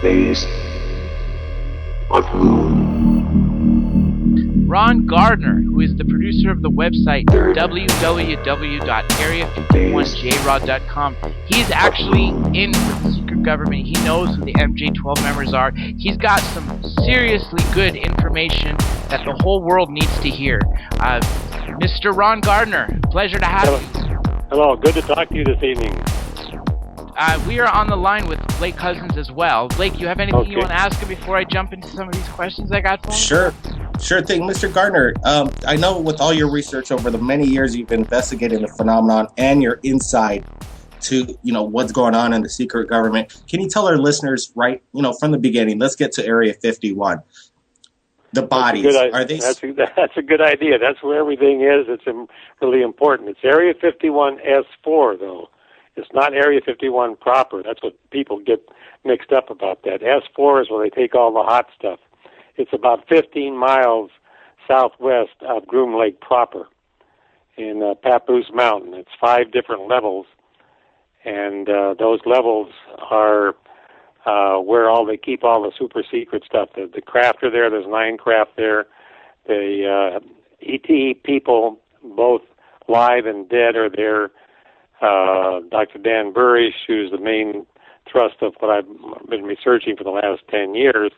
phase of who? Ron Gardner, who is the producer of the website www.area51jrod.com, he's actually in the secret government. He knows who the MJ-12 members are. He's got some seriously good information that the whole world needs to hear. Mr. Ron Gardner, pleasure to have you. Hello, good to talk to you this evening. We are on the line with Blake Cousins as well. Blake, you have anything you want to ask him before I jump into some of these questions I got for him? Sure thing. Mr. Gardner, I know with all your research over the many years you've investigated the phenomenon and your insight to, what's going on in the secret government. Can you tell our listeners, from the beginning, let's get to Area 51. The bodies, are they... That's a good idea. That's where everything is. It's really important. It's Area 51S4, though. It's not Area 51 proper. That's what people get mixed up about that. S4 is where they take all the hot stuff. It's about 15 miles southwest of Groom Lake proper in Papoose Mountain. It's 5 different levels, and those levels are where they keep all the super secret stuff. The craft are there. There's 9 craft there. The ET people, both live and dead, are there. Dr. Dan Burish, who's the main thrust of what I've been researching for the last 10 years,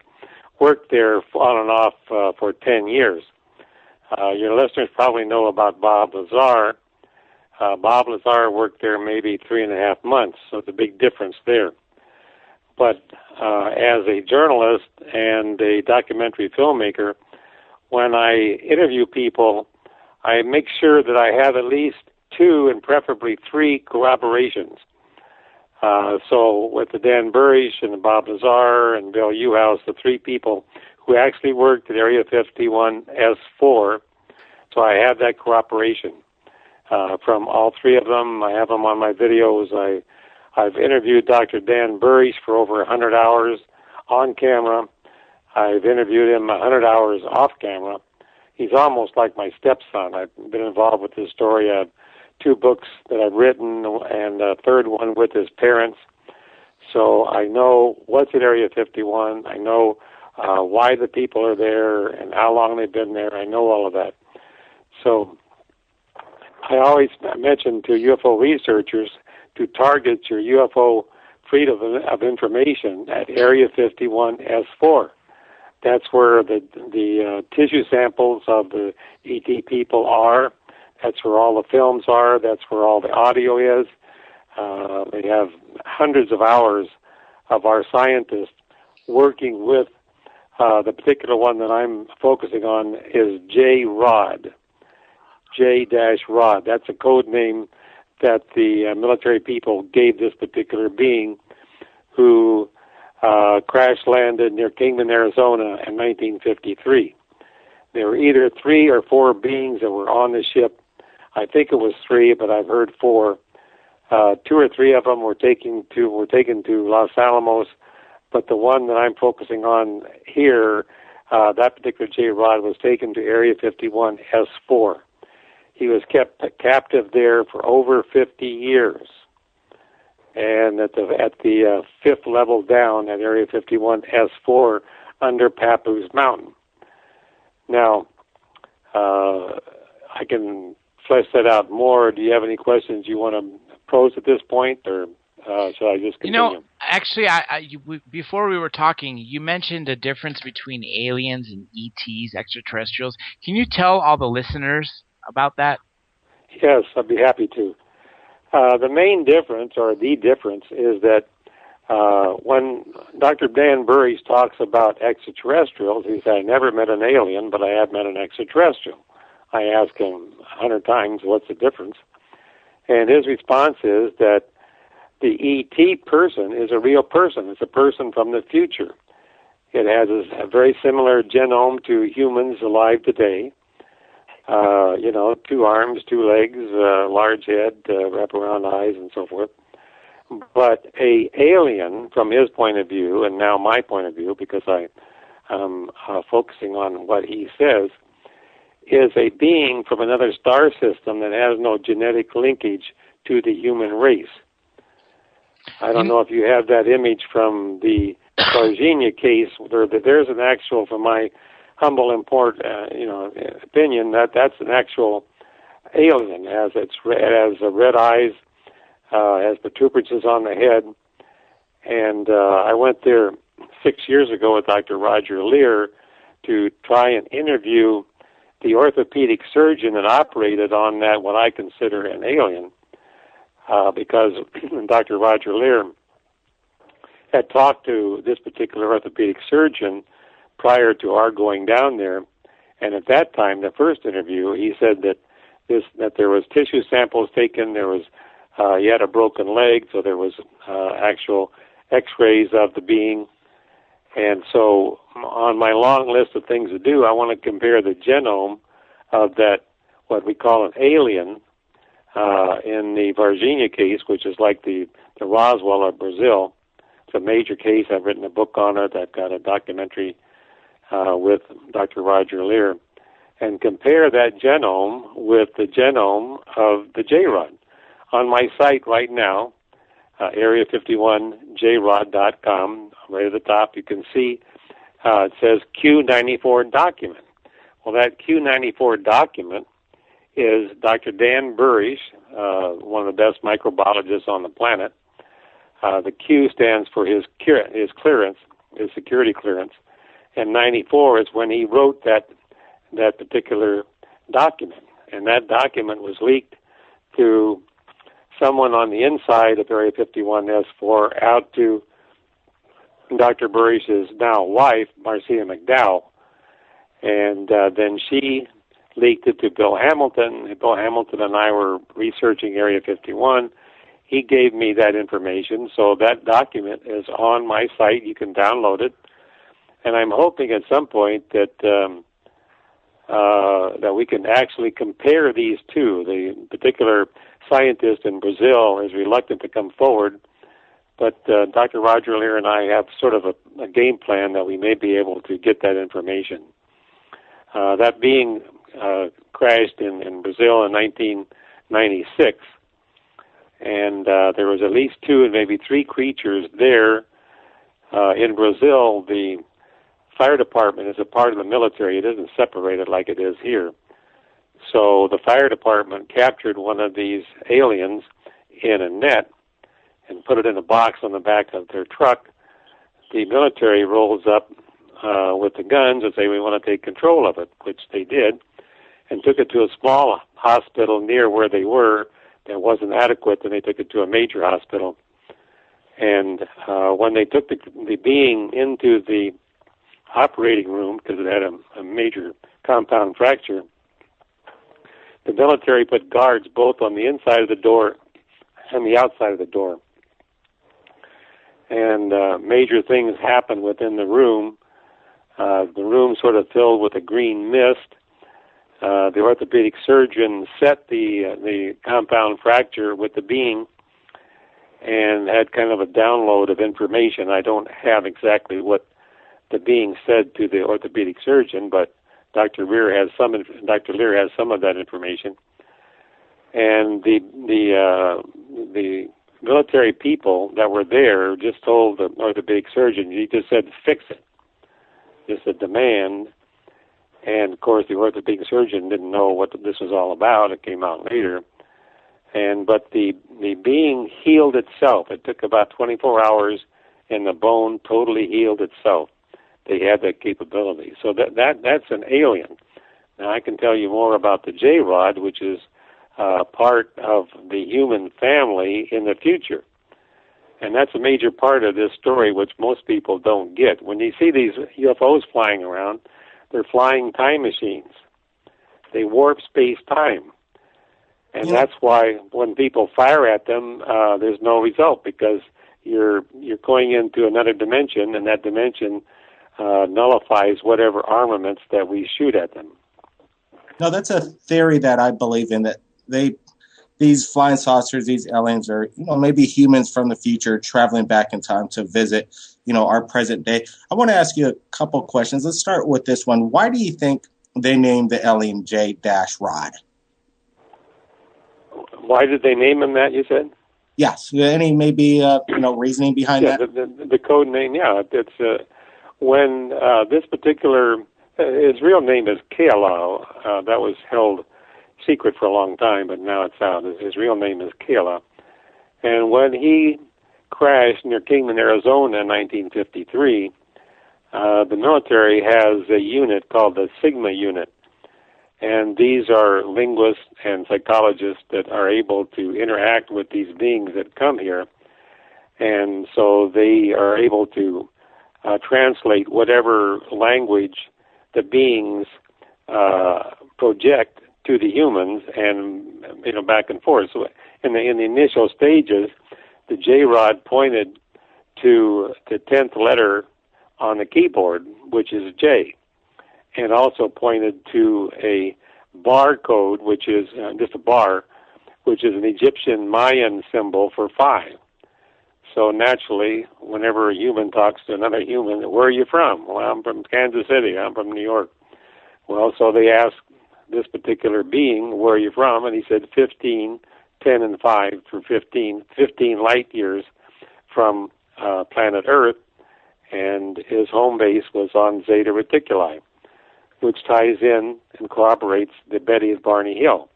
worked there on and off for 10 years. Your listeners probably know about Bob Lazar. Bob Lazar worked there maybe 3.5 months, so it's a big difference there. But as a journalist and a documentary filmmaker, when I interview people, I make sure that I have at least 2 and preferably 3 corroborations. So with the Dan Burish and the Bob Lazar and Bill Uhouse, the 3 people who actually worked at Area 51S4, so I have that corroboration from all 3 of them. I have them on my videos. I've interviewed Dr. Dan Burish for over 100 hours on camera. I've interviewed him 100 hours off camera. He's almost like my stepson. I've been involved with his story. I have 2 books that I've written and a 3rd one with his parents. So I know what's at Area 51. I know why the people are there and how long they've been there. I know all of that. So I always mention to UFO researchers to target your UFO freedom of information at Area 51S4. That's where the tissue samples of the ET people are. That's where all the films are. That's where all the audio is. They have hundreds of hours of our scientists working with the particular one that I'm focusing on is J-Rod. J-Rod. That's a code name that the military people gave this particular being who crash landed near Kingman, Arizona in 1953. There were either 3 or 4 beings that were on the ship. I think it was 3, but I've heard 4. 2 or 3 of them were taken to Los Alamos, but the one that I'm focusing on here, that particular J-Rod, was taken to Area 51S4. He was kept captive there for over 50 years, and at the 5th level down at Area 51S4 under Papoose Mountain. Now, I can flesh that out more. Do you have any questions you want to pose at this point, or shall I just continue? Actually, before we were talking, you mentioned a difference between aliens and ETs, extraterrestrials. Can you tell all the listeners about that? Yes, I'd be happy to. The main difference, or the difference, is that when Dr. Dan Burish talks about extraterrestrials, he said, I never met an alien, but I have met an extraterrestrial. I asked him 100 times, what's the difference? And his response is that the ET person is a real person. It's a person from the future. It has a very similar genome to humans alive today. 2 arms, 2 legs, large head, wraparound eyes, and so forth. But a alien, from his point of view, and now my point of view, because I'm focusing on what he says, is a being from another star system that has no genetic linkage to the human race. I don't know if you have that image from the Virginia case, there's an actual, from my humble opinion, that's an actual alien. It has red eyes, has protuberances on the head, and I went there 6 years ago with Dr. Roger Lear to try and interview the orthopedic surgeon that operated on that, what I consider an alien, because Dr. Roger Lear had talked to this particular orthopedic surgeon prior to our going down there, and at that time, the first interview, he said that there was tissue samples taken, there was he had a broken leg, so there was actual X-rays of the being. And so on my long list of things to do, I want to compare the genome of that, what we call an alien, in the Virginia case, which is like the Roswell of Brazil. It's a major case. I've written a book on it. I've got a documentary with Dr. Roger Lear, and compare that genome with the genome of the J-Rod. On my site right now, area51jrod.com, right at the top, you can see it says Q94 document. Well, that Q94 document is Dr. Dan Burish, one of the best microbiologists on the planet. The Q stands for his clearance, his security clearance, and 94 is when he wrote that particular document. And that document was leaked to someone on the inside of Area 51S4 out to Dr. Burish's now wife, Marcia McDowell. And then she leaked it to Bill Hamilton. Bill Hamilton and I were researching Area 51. He gave me that information, so that document is on my site. You can download it. And I'm hoping at some point that that we can actually compare these two. The particular scientist in Brazil is reluctant to come forward, but Dr. Roger Lear and I have sort of a game plan that we may be able to get that information. That being crashed in Brazil in 1996, and there was at least 2 and maybe 3 creatures there. In Brazil, the fire department is a part of the military. It isn't separated like it is here. So the fire department captured one of these aliens in a net and put it in a box on the back of their truck. The military rolls up with the guns and say, we want to take control of it, which they did, and took it to a small hospital near where they were that wasn't adequate, and they took it to a major hospital. And when they took the being into the operating room, because it had a major compound fracture, the military put guards both on the inside of the door and the outside of the door. And major things happened within the room. The room sort of filled with a green mist. The orthopedic surgeon set the compound fracture with the being and had kind of a download of information. I don't have exactly what the being said to the orthopedic surgeon, but Dr. Lear has some of that information. And the military people that were there just told the orthopedic surgeon, he just said, fix it. Just a demand. And of course, the orthopedic surgeon didn't know what this was all about. It came out later. But the being healed itself. It took about 24 hours, and the bone totally healed itself. They had that capability. So that's an alien. Now, I can tell you more about the J-Rod, which is part of the human family in the future. And that's a major part of this story, which most people don't get. When you see these UFOs flying around, they're flying time machines. They warp space-time. And that's why when people fire at them, there's no result, because you're going into another dimension, and that dimension nullifies whatever armaments that we shoot at them. No, that's a theory that I believe in, that these flying saucers, these aliens are, maybe humans from the future traveling back in time to visit, our present day. I want to ask you a couple questions. Let's start with this one. Why do you think they named the alien J-Rod? Why did they name him that, you said? Yes. Any maybe reasoning behind that? The code name. Yeah, it's when this particular his real name is KTLA. That was held secret for a long time, but now it's out. His real name is KTLA. And when he crashed near Kingman, Arizona in 1953, the military has a unit called the Sigma unit. And these are linguists and psychologists that are able to interact with these beings that come here. And so they are able to translate whatever language the beings project to the humans, and back and forth. So in the initial stages, the J-rod pointed to the 10th letter on the keyboard, which is J, and also pointed to a bar code, which is just a bar, which is an Egyptian Mayan symbol for 5. So naturally, whenever a human talks to another human, where are you from? Well, I'm from Kansas City. I'm from New York. Well, so they asked this particular being, where are you from? And he said 15, 10, and 5 for 15 light years from planet Earth, and his home base was on Zeta Reticuli, which ties in and corroborates the Betty of Barney Hill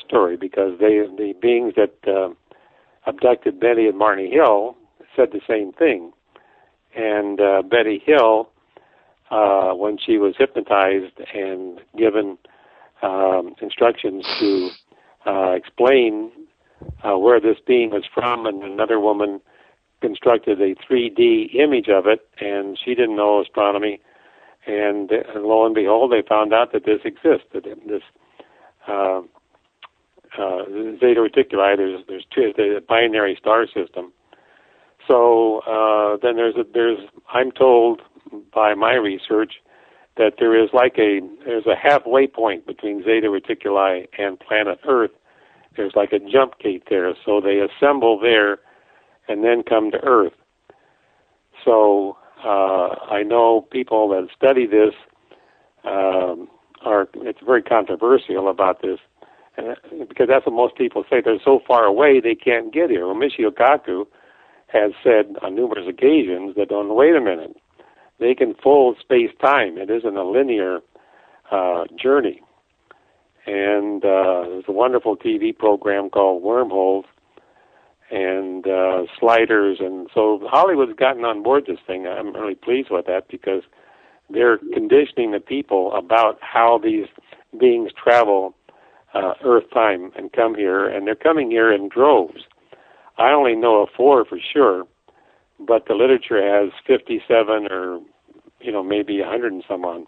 story, because the beings that abducted Betty and Barney Hill said the same thing. And Betty Hill, when she was hypnotized and given instructions to explain where this being was from, and another woman constructed a 3D image of it, and she didn't know astronomy, and lo and behold, they found out that this existed. This Zeta Reticuli, there's two, the binary star system. So then I'm told by my research that there's a halfway point between Zeta Reticuli and planet Earth. There's like a jump gate there, so they assemble there and then come to Earth. So I know people that study this it's very controversial about this, because that's what most people say. They're so far away they can't get here. Well, Michio Kaku has said on numerous occasions that, wait a minute, they can fold space-time. It isn't a linear journey. And there's a wonderful TV program called Wormholes and Sliders. And so Hollywood's gotten on board this thing. I'm really pleased with that, because they're conditioning the people about how these beings travel Earth time and come here. And they're coming here in droves. I only know of 4 for sure, but the literature has 57 or, maybe 100 and some on.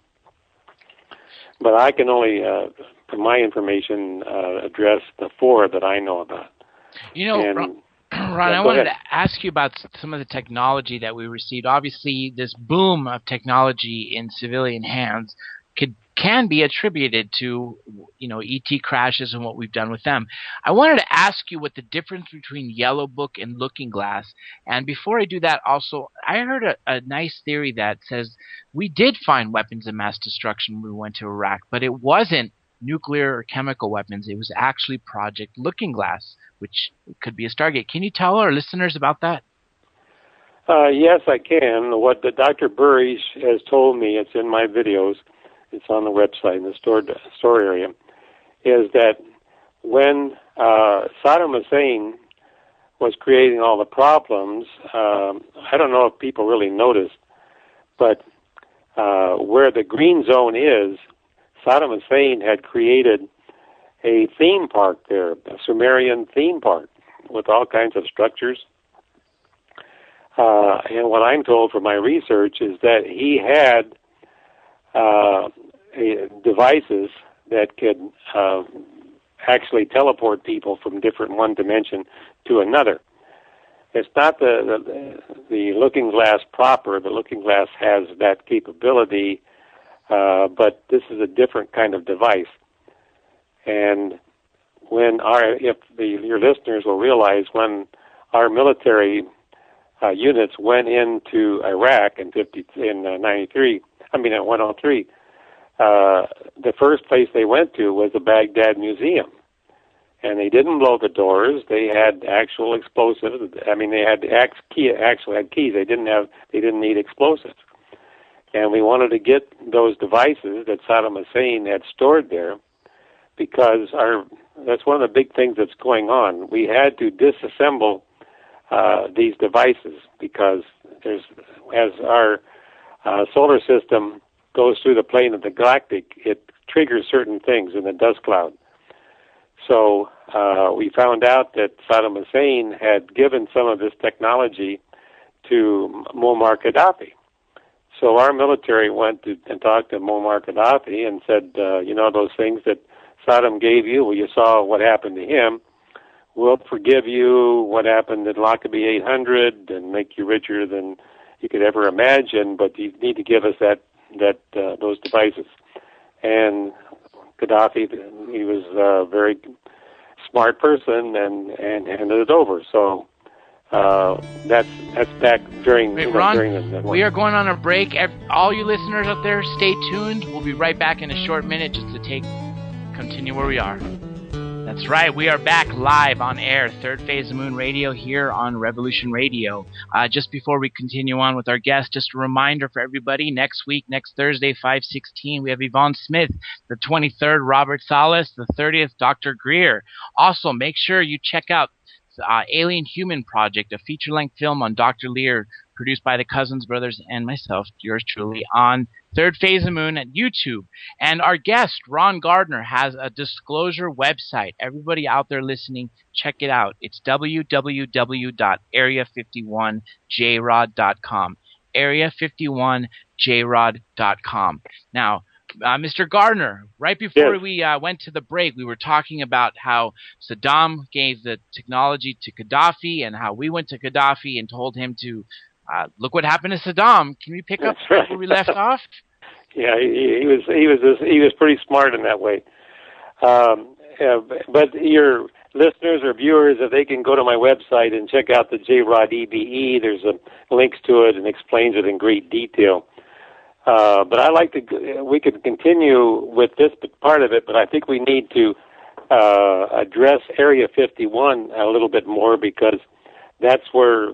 But I can only, from my information, address the 4 that I know about. Ron, I wanted to ask you about some of the technology that we received. Obviously, this boom of technology in civilian hands can be attributed to, ET crashes and what we've done with them. I wanted to ask you what the difference between Yellow Book and Looking Glass. And before I do that, also, I heard a nice theory that says we did find weapons of mass destruction when we went to Iraq, but it wasn't nuclear or chemical weapons. It was actually Project Looking Glass, which could be a Stargate. Can you tell our listeners about that? Yes, I can. What the Dr. Burrish has told me, it's in my videos, it's on the website in the store area, is that when Saddam Hussein was creating all the problems, I don't know if people really noticed, but where the green zone is, Saddam Hussein had created a theme park there, a Sumerian theme park with all kinds of structures. And what I'm told from my research is that he had devices that could actually teleport people from one dimension to another. It's not the Looking Glass proper. The Looking Glass has that capability, but this is a different kind of device. And your listeners will realize, when our military units went into Iraq in 103, the first place they went to was the Baghdad Museum. And they didn't blow the doors. They had actual explosives. I mean, they had actually had keys. They didn't need explosives. And we wanted to get those devices that Saddam Hussein had stored there, because that's one of the big things that's going on. We had to disassemble these devices, because as our solar system goes through the plane of the galactic, it triggers certain things in the dust cloud. So we found out that Saddam Hussein had given some of this technology to Muammar Gaddafi. So our military went and talked to Muammar Gaddafi and said, those things that Saddam gave you, well, you saw what happened to him. We'll forgive you what happened at Lockerbie 800 and make you richer than you could ever imagine, but you need to give us those devices. And Gaddafi, he was a very smart person and handed it over. So that's back during. Wait, Ron, during the we are going on a break. All you listeners out there, stay tuned. We'll be right back in a short minute just to continue where we are. That's right, we are back live on air, Third Phase of Moon Radio here on Revolution Radio. Just before we continue on with our guest, just a reminder for everybody, next week, next Thursday, 5/16, we have Yvonne Smith, the 23rd, Robert Salas, the 30th, Dr. Greer. Also, make sure you check out Alien Human Project, a feature-length film on Dr. Lear, produced by the Cousins Brothers and myself, yours truly, on Third Phase of Moon at YouTube. And our guest, Ron Gardner, has a disclosure website. Everybody out there listening, check it out. It's www.area51jrod.com. area51jrod.com. Now, Mr. Gardner, right before we went to the break, we were talking about how Saddam gave the technology to Gaddafi and how we went to Gaddafi and told him to look what happened to Saddam. Can we pick up where we left off? Yeah, he was pretty smart in that way. But your listeners or viewers, if they can go to my website and check out the JROD EBE, there's links to it and explains it in great detail. But we could continue with this part of it, but I think we need to address Area 51 a little bit more, because that's where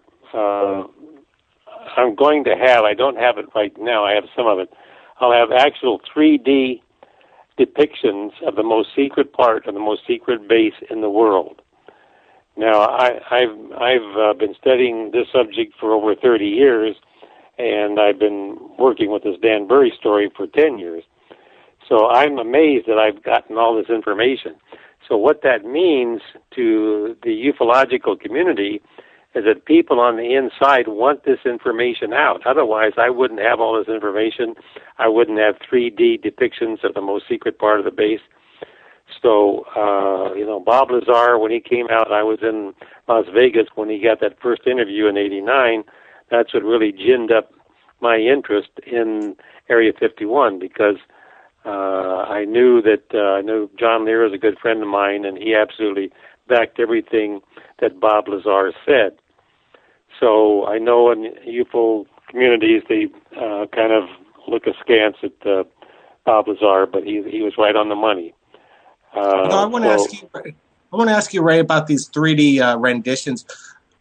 I'm going to have, I don't have it right now, I have some of it, I'll have actual 3D depictions of the most secret part of the most secret base in the world. Now, I've been studying this subject for over 30 years, and I've been working with this Dan Burry story for 10 years. So I'm amazed that I've gotten all this information. So what that means to the ufological community is that people on the inside want this information out. Otherwise, I wouldn't have all this information. I wouldn't have 3D depictions of the most secret part of the base. So, Bob Lazar, when he came out, I was in Las Vegas when he got that first interview in '89. That's what really ginned up my interest in Area 51, because I knew John Lear was a good friend of mine, and he absolutely backed everything that Bob Lazar said. So I know in UFO communities they kind of look askance at Bob Lazar, but he was right on the money. I want to ask you, Ray, about these 3D renditions.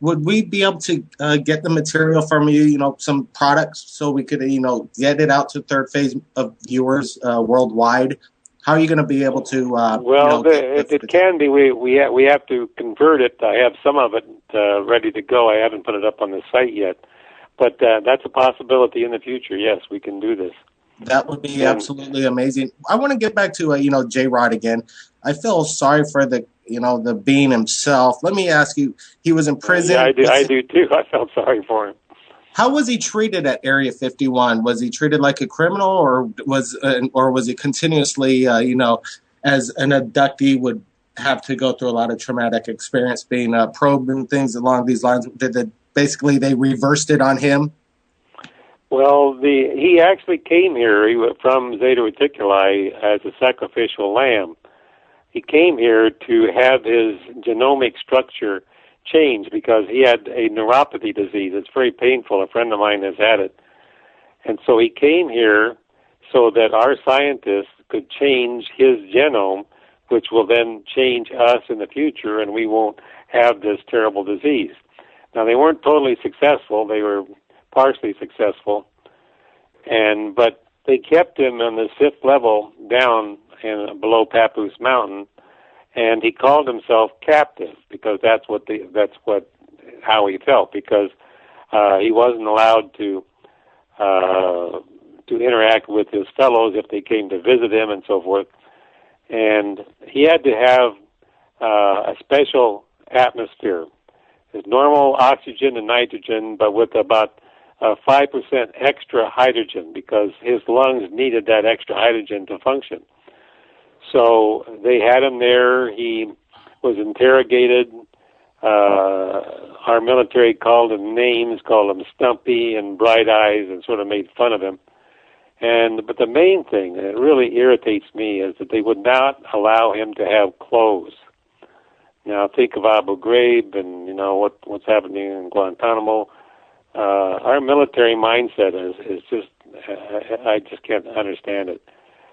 Would we be able to get the material from you, some products, so we could, get it out to Third Phase of viewers worldwide? How are you going to be able to? It can be. We have to convert it. I have some of it ready to go. I haven't put it up on the site yet, but that's a possibility in the future. Yes, we can do this. That would be absolutely amazing. I want to get back to J-Rod again. I feel sorry for the being himself. Let me ask you, he was in prison. Yeah, I do too. I felt sorry for him. How was he treated at Area 51? Was he treated like a criminal, or was he continuously, as an abductee would have to go through a lot of traumatic experience, being probed and things along these lines? Basically they reversed it on him? Well, he actually came here from Zeta Reticuli as a sacrificial lamb. He came here to have his genomic structure changed because he had a neuropathy disease. It's very painful. A friend of mine has had it. And so he came here so that our scientists could change his genome which will then change us in the future, and we won't have this terrible disease. Now, they weren't totally successful. They were partially successful, but they kept him on the 5th level down below Papoose Mountain, and he called himself captive because that's how he felt, because he wasn't allowed to interact with his fellows if they came to visit him and so forth. And he had to have a special atmosphere. His normal oxygen and nitrogen, but with about 5% extra hydrogen, because his lungs needed that extra hydrogen to function. So they had him there. He was interrogated. Our military called him names, called him Stumpy and Bright Eyes, and sort of made fun of him. But the main thing that really irritates me is that they would not allow him to have clothes. Now think of Abu Ghraib and what's happening in Guantanamo. Our military mindset is just I just can't understand it.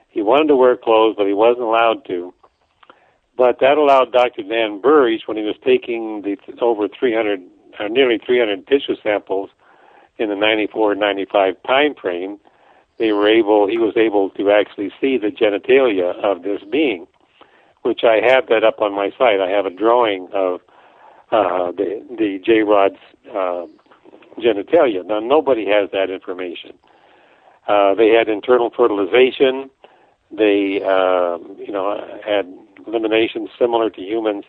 He wanted to wear clothes, but he wasn't allowed to. But that allowed Dr. Dan Burrish, when he was taking the nearly 300 tissue samples in the 94-95 time frame, he was able to actually see the genitalia of this being, which I have that up on my site. I have a drawing of the J-Rod's genitalia. Now, nobody has that information. They had internal fertilization. They, had elimination similar to humans.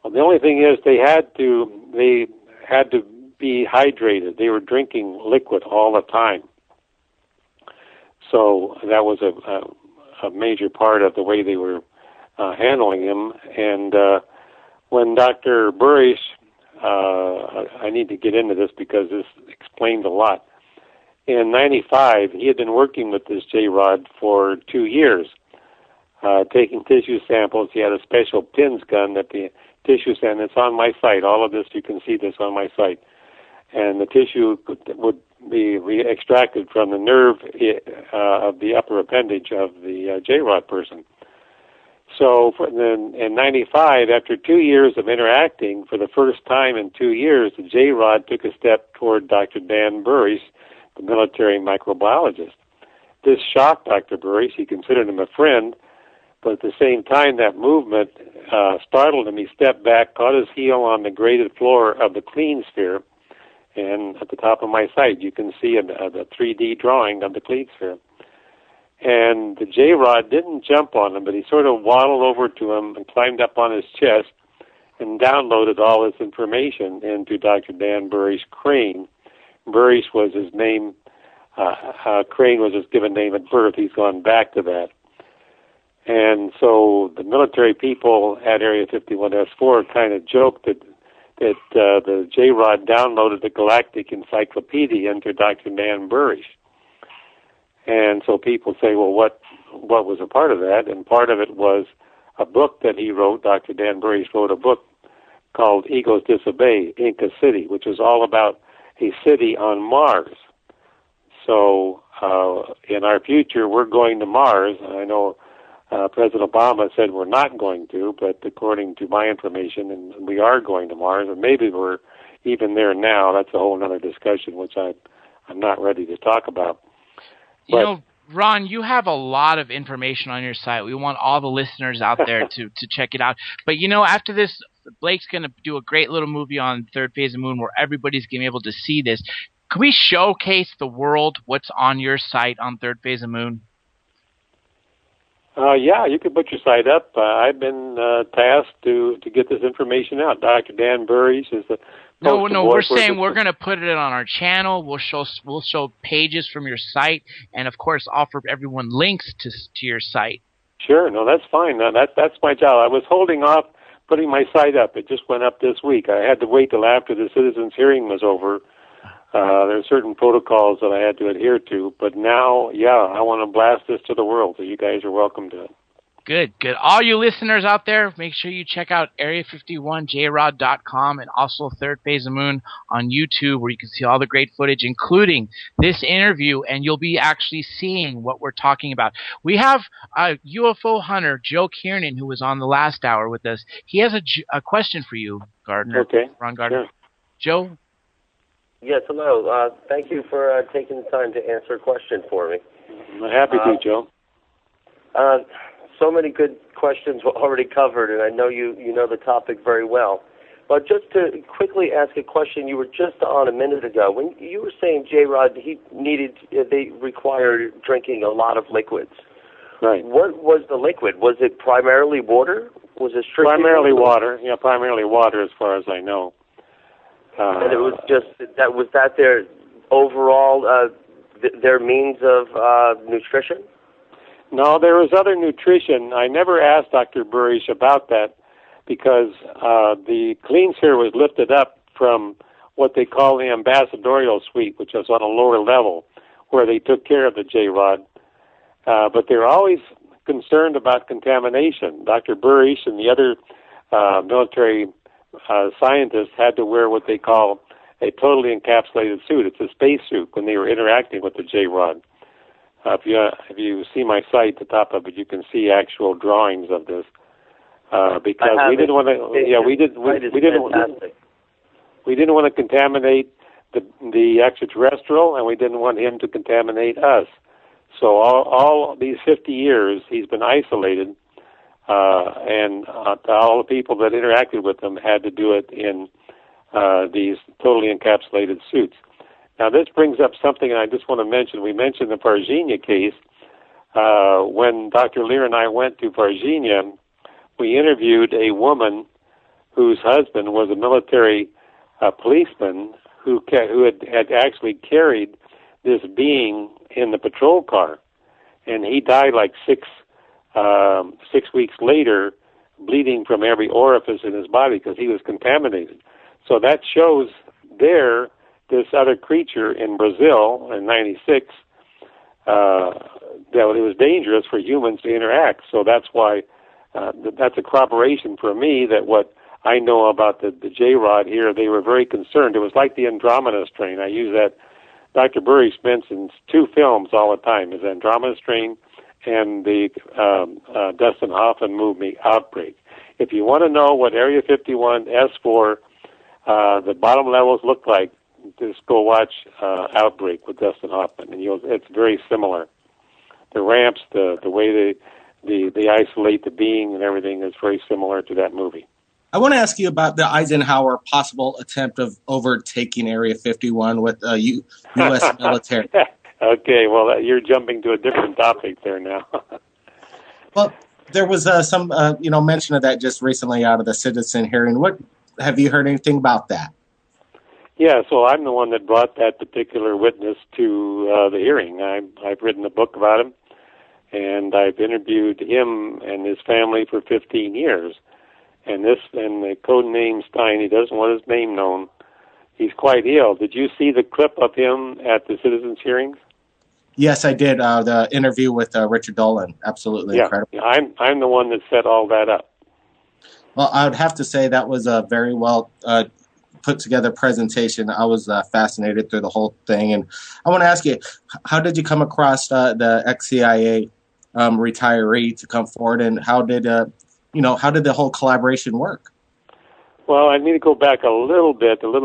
Well, the only thing is they had to be hydrated. They were drinking liquid all the time. So that was a major part of the way they were handling him. And when Dr. Burrish, I need to get into this because this explained a lot. In 95, he had been working with this J-Rod for 2 years, taking tissue samples. He had a special PINS gun that the tissue sample, it's on my site. All of this, you can see this on my site. And the tissue would be extracted from the nerve of the upper appendage of the J-Rod person. So in 95, after 2 years of interacting, for the first time in 2 years, the J-Rod took a step toward Dr. Dan Burrish, the military microbiologist. This shocked Dr. Burrish. He considered him a friend, but at the same time, that movement startled him. He stepped back, caught his heel on the graded floor of the clean sphere, and at the top of my site, you can see the 3D drawing of the clean sphere. And the J-Rod didn't jump on him, but he sort of waddled over to him and climbed up on his chest and downloaded all this information into Dr. Dan Burrish Crane. Burrish was his name. Crane was his given name at birth. He's gone back to that. And so the military people at Area 51S4 kind of joked that the J-Rod downloaded the Galactic Encyclopedia into Dr. Dan Burrish. And so people say, well, what was a part of that? And part of it was a book that he wrote. Dr. Dan Burrish wrote a book called Egos Disobey, Inca City, which was all about a city on Mars. So in our future, we're going to Mars. I know President Obama said we're not going to, but according to my information, and we are going to Mars, and maybe we're even there now. That's a whole other discussion, which I'm not ready to talk about. But, Ron, you have a lot of information on your site. We want all the listeners out there to check it out. But, after this, Blake's going to do a great little movie on Third Phase of Moon where everybody's going to be able to see this. Can we showcase the world what's on your site on Third Phase of Moon? Yeah, you can put your site up. I've been tasked to get this information out. Dr. Dan Burrish is the No, we're saying we're going to put it on our channel. We'll show pages from your site, and of course, offer everyone links to your site. Sure, no, that's fine. No, that's my job. I was holding off putting my site up. It just went up this week. I had to wait till after the citizens' hearing was over. There are certain protocols that I had to adhere to, but now, yeah, I want to blast this to the world, so you guys are welcome to it. Good. All you listeners out there, make sure you check out area51jrod.com and also Third Phase of Moon on YouTube, where you can see all the great footage, including this interview, and you'll be actually seeing what we're talking about. We have a UFO hunter, Joe Kiernan, who was on the last hour with us. He has a question for you, Gardner. Okay. Ron Gardner. Sure. Joe? Yes, hello. Thank you for taking the time to answer a question for me. I'm happy to, Joe. So many good questions were already covered, and I know you know the topic very well. But just to quickly ask a question, you were just on a minute ago. When you were saying J-Rod, they required drinking a lot of liquids. Right. What was the liquid? Was it primarily water? Was it strictly primarily water? Yeah, primarily water as far as I know. And it was just was that their overall their means of nutrition? No, there was other nutrition. I never asked Dr. Burish about that because the clean sphere was lifted up from what they call the ambassadorial suite, which was on a lower level, where they took care of the J-Rod. But they're always concerned about contamination. Dr. Burish and the other military scientists had to wear what they call a totally encapsulated suit. It's a space suit when they were interacting with the J-Rod. If you see my site at the top of it, you can see actual drawings of this. Because we didn't want to. Yeah, we didn't want to contaminate the extraterrestrial, and we didn't want him to contaminate us. So all these 50 years, he's been isolated, and all the people that interacted with him had to do it in these totally encapsulated suits. Now, this brings up something I just want to mention. We mentioned the Virginia case. When Dr. Lear and I went to Virginia, we interviewed a woman whose husband was a military policeman who had actually carried this being in the patrol car, and he died like 6 weeks later, bleeding from every orifice in his body because he was contaminated. So that shows this other creature in Brazil in '96 that it was dangerous for humans to interact. So that's why that's a corroboration for me that what I know about the J-Rod here, they were very concerned. It was like the Andromeda strain. I use that. Dr. Burish mentions 2 films all the time, is Andromeda strain and the Dustin Hoffman movie Outbreak. If you want to know what Area 51 S4 the bottom levels look like, just go watch Outbreak with Dustin Hoffman, and it's very similar. The ramps, the way they isolate the being and everything is very similar to that movie. I want to ask you about the Eisenhower possible attempt of overtaking Area 51 with U.S. military. Okay, well, you're jumping to a different topic there now. Well, there was some mention of that just recently out of the citizen hearing. What have you heard anything about that? Yeah, so I'm the one that brought that particular witness to the hearing. I've written a book about him, and I've interviewed him and his family for 15 years. And the code name Stein, he doesn't want his name known. He's quite ill. Did you see the clip of him at the citizens' hearings? Yes, I did. The interview with Richard Dolan. Absolutely incredible. Yeah, I'm the one that set all that up. Well, I would have to say that was a very well put together presentation. I was fascinated through the whole thing. And I want to ask you, how did you come across the ex-CIA retiree to come forward, and how did the whole collaboration work? Well, I need to go back a little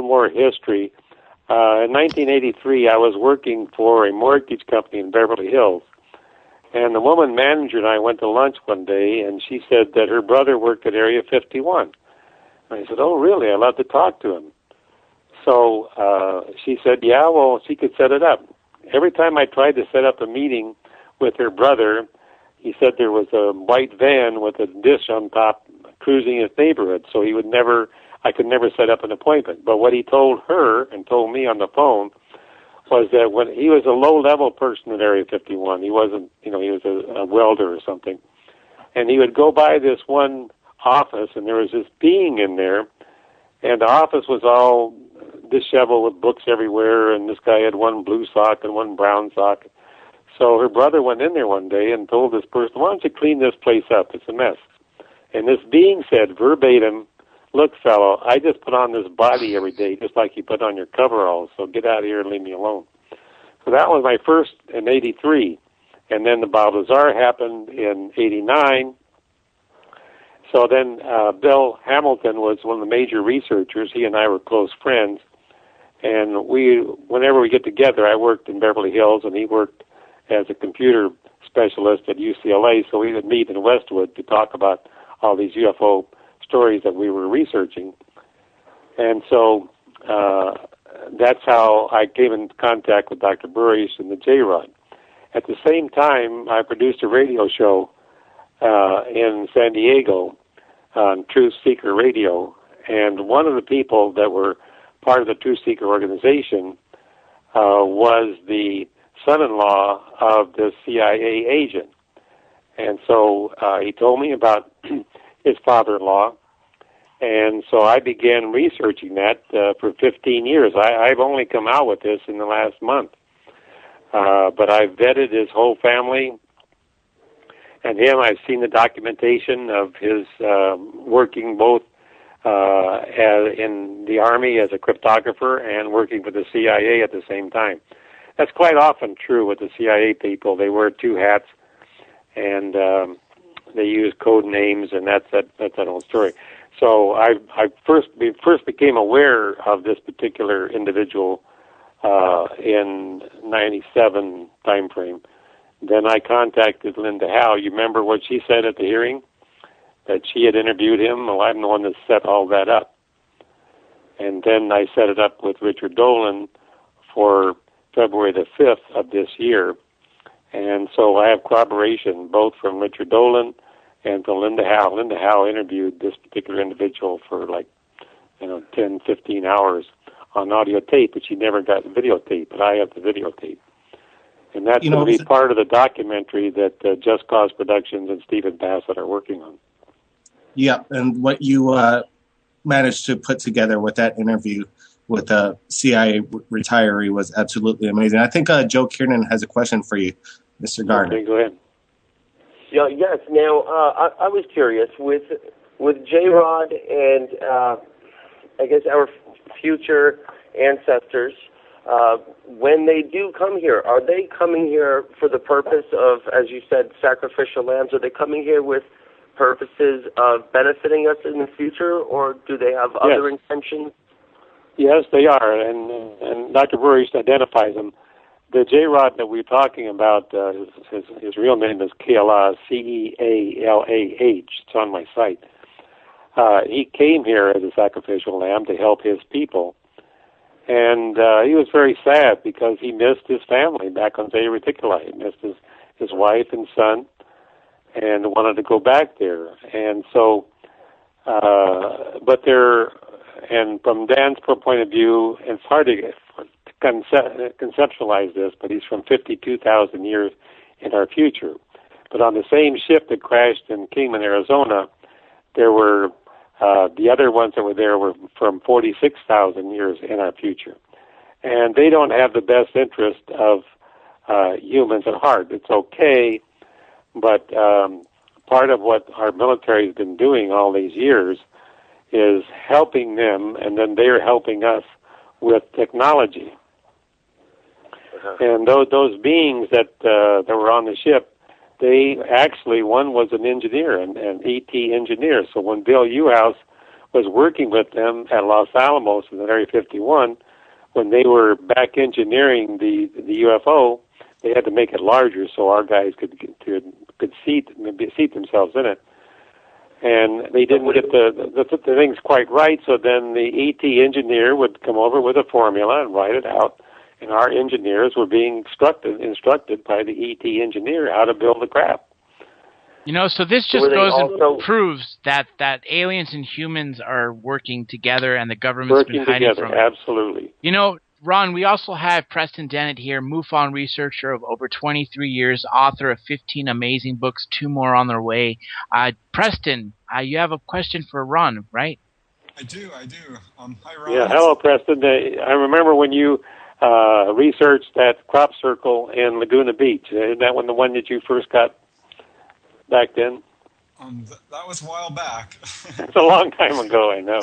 more history. In 1983, I was working for a mortgage company in Beverly Hills, and the woman manager and I went to lunch one day, and she said that her brother worked at Area 51. And I said, "Oh, really? I'd love to talk to him." So she said, "Yeah, well, she could set it up." Every time I tried to set up a meeting with her brother, he said there was a white van with a dish on top cruising his neighborhood, so I could never set up an appointment. But what he told her and told me on the phone was that when he was a low-level person at Area 51, he wasn't, he was a welder or something, and he would go by this one office, and there was this being in there, and the office was all disheveled with books everywhere, and this guy had one blue sock and one brown sock. So her brother went in there one day and told this person, why don't you clean this place up? It's a mess. And this being said verbatim, look, fellow, I just put on this body every day just like you put on your coveralls, so get out of here and leave me alone. So that was my first in 83. And then the Balthazar happened in 89. So then Bill Hamilton was one of the major researchers. He and I were close friends. And whenever we get together, I worked in Beverly Hills, and he worked as a computer specialist at UCLA, so we would meet in Westwood to talk about all these UFO stories that we were researching. And so that's how I came in contact with Dr. Burrish and the J-Rod. At the same time, I produced a radio show in San Diego on Truth Seeker Radio, and one of the people that were part of the Truth Seeker organization was the son-in-law of the CIA agent. And so he told me about his father-in-law, and so I began researching that for 15 years. I've only come out with this in the last month. But I've vetted his whole family and him. I've seen the documentation of his working both in the Army as a cryptographer and working for the CIA at the same time. That's quite often true with the CIA people. They wear two hats, and they use code names, and that's that whole story. So I first became aware of this particular individual in 97 time frame. Then I contacted Linda Howe. You remember what she said at the hearing? That she had interviewed him. Well, I'm the one that set all that up. And then I set it up with Richard Dolan for February the 5th of this year. And so I have corroboration both from Richard Dolan and from Linda Howe. Linda Howe interviewed this particular individual for 10, 15 hours on audio tape, but she never got the videotape, but I have the videotape. And that's going to be part of the documentary that Just Cause Productions and Stephen Bassett are working on. Yeah, and what you managed to put together with that interview with a CIA retiree was absolutely amazing. I think Joe Kiernan has a question for you, Mr. Gardner. Okay, go ahead. Yeah, yes. Now, I was curious, with J-Rod and I guess our future ancestors, when they do come here, are they coming here for the purpose of, as you said, sacrificial lambs? Are they coming here with purposes of benefiting us in the future, or do they have other intentions? Yes, they are, and Dr. Burrish identifies them. The J-Rod that we're talking about, his real name is Kealah, Cealah. It's on my site. He came here as a sacrificial lamb to help his people. And he was very sad because he missed his family back on Zeta Reticuli. He missed his wife and son and wanted to go back there. And so, and from Dan's point of view, it's hard to conceptualize this, but he's from 52,000 years in our future. But on the same ship that crashed in Kingman, Arizona, there were the other ones that were there were from 46,000 years in our future. And they don't have the best interest of humans at heart. It's okay, but part of what our military has been doing all these years is helping them, and then they're helping us with technology. And those beings that were on the ship, they actually, one was an engineer, an ET engineer. So when Bill Uhouse was working with them at Los Alamos in Area 51, when they were back engineering the UFO, they had to make it larger so our guys could seat themselves in it. And they didn't get the things quite right, so then the ET engineer would come over with a formula and write it out, and our engineers were being instructed by the ET engineer how to build the craft. So this just goes and proves that aliens and humans are working together, and the government's been hiding from it. Absolutely. Ron, we also have Preston Dennett here, MUFON researcher of over 23 years, author of 15 amazing books, 2 more on their way. Preston, you have a question for Ron, right? I do. Hi, Ron. Yeah, hello, Preston. I remember when you researched that crop circle in Laguna Beach. Isn't that the one that you first got back then? That was a while back. It's a long time ago, I know.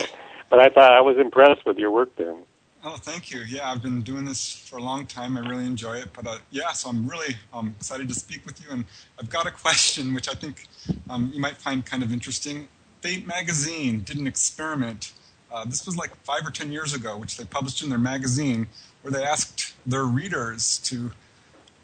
But I was impressed with your work there. Oh, thank you. Yeah, I've been doing this for a long time. I really enjoy it. But so I'm really excited to speak with you. And I've got a question which I think you might find kind of interesting. Fate magazine did an experiment. This was like 5 or 10 years ago, which they published in their magazine, where they asked their readers to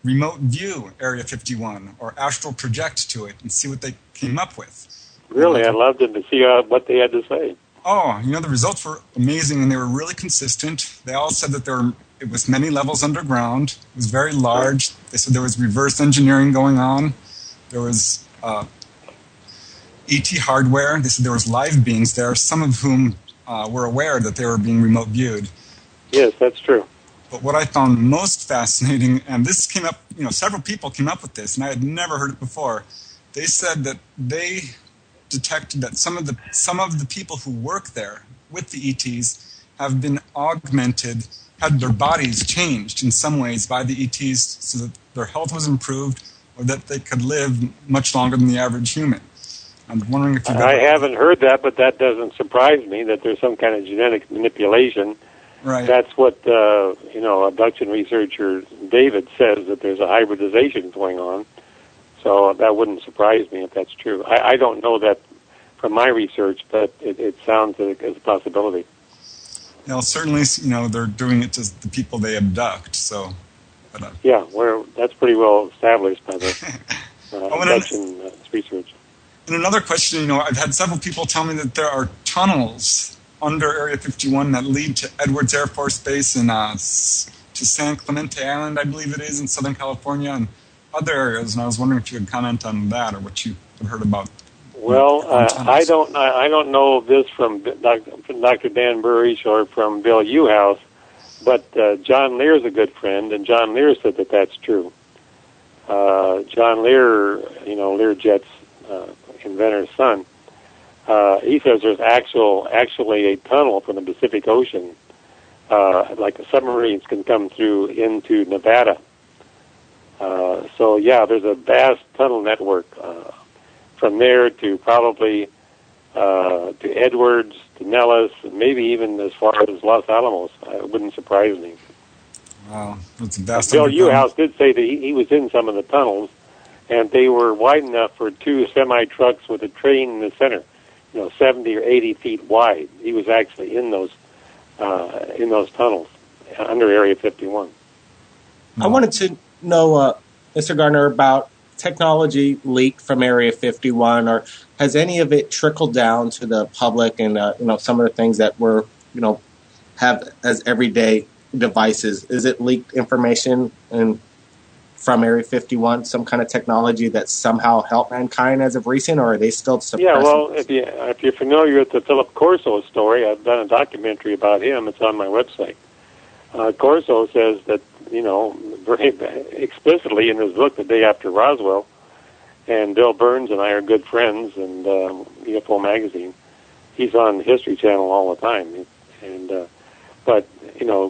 remote view Area 51 or astral project to it and see what they came up with. Really? I'd love to see what they had to say. Oh, the results were amazing, and they were really consistent. They all said that it was many levels underground. It was very large. They said there was reverse engineering going on. There was ET hardware. They said there was live beings there, some of whom were aware that they were being remote viewed. Yes, that's true. But what I found most fascinating, and this came up, several people came up with this, and I had never heard it before. They said that they detected that some of the people who work there with the ETs have been augmented, had their bodies changed in some ways by the ETs so that their health was improved or that they could live much longer than the average human. I'm wondering if I haven't heard that, but that doesn't surprise me that there's some kind of genetic manipulation. Right. That's what abduction researcher David says, that there's a hybridization going on. So that wouldn't surprise me if that's true. I don't know that from my research, but it sounds like it's a possibility. Certainly, they're doing it to the people they abduct. So, but, that's pretty well established by the abduction research. And another question, I've had several people tell me that there are tunnels under Area 51 that lead to Edwards Air Force Base and to San Clemente Island, I believe it is, in Southern California, and other areas, and I was wondering if you could comment on that or what you have heard about. Well, I don't know this from Dr. Dan Burrish or from Bill Uhouse, but John Lear's a good friend, and John Lear said that that's true. John Lear, Learjet's inventor's son, he says there's actually a tunnel from the Pacific Ocean, like the submarines can come through into Nevada. There's a vast tunnel network from there to probably to Edwards, to Nellis, and maybe even as far as Los Alamos. It wouldn't surprise me. Wow, that's a vast. Bill Uhouse did say that he was in some of the tunnels, and they were wide enough for 2 semi-trucks with a train in the center, 70 or 80 feet wide. He was actually in those tunnels under Area 51. I wanted to know, Mr. Gardner, about technology leaked from Area 51, or has any of it trickled down to the public and, some of the things that we're, have as everyday devices? Is it leaked information from Area 51, some kind of technology that somehow helped mankind as of recent, or are they still suppressing? Yeah, well, if you're familiar with the Philip Corso story, I've done a documentary about him. It's on my website. Corso says that, very explicitly in his book, The Day After Roswell, and Bill Burns and I are good friends, and UFO magazine. He's on the History Channel all the time, but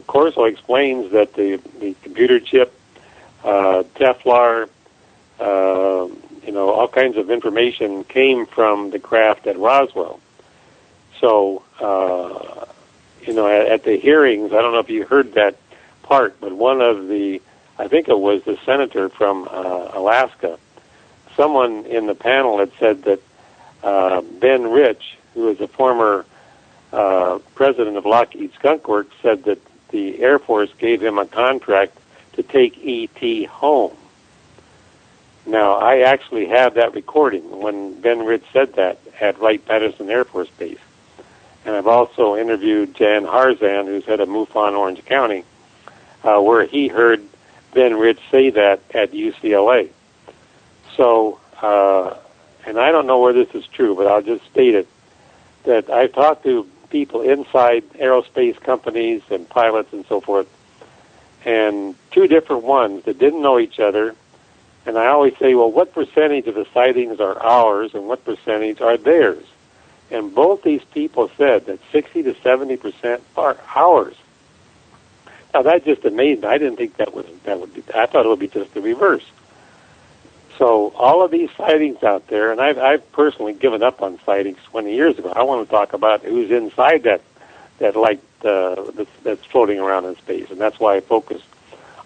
Corso explains that the computer chip, Teflar, all kinds of information came from the craft at Roswell. So, at the hearings, I don't know if you heard that part, but one of I think it was the senator from Alaska, someone in the panel had said that Ben Rich, who is a former president of Lockheed Skunk Works, said that the Air Force gave him a contract to take E.T. home. Now, I actually have that recording when Ben Rich said that at Wright-Patterson Air Force Base. And I've also interviewed Jan Harzan, who's head of MUFON Orange County, where he heard Ben Rich say that at UCLA. So, and I don't know where this is true, but I'll just state it, that I've talked to people inside aerospace companies and pilots and so forth, and 2 different ones that didn't know each other. And I always say, well, what percentage of the sightings are ours and what percentage are theirs? And both these people said that 60 to 70% are ours. Now, that just amazed me. I didn't think that would be. I thought it would be just the reverse. So all of these sightings out there, and I've personally given up on sightings 20 years ago. I want to talk about who's inside that light that's floating around in space, and that's why I focused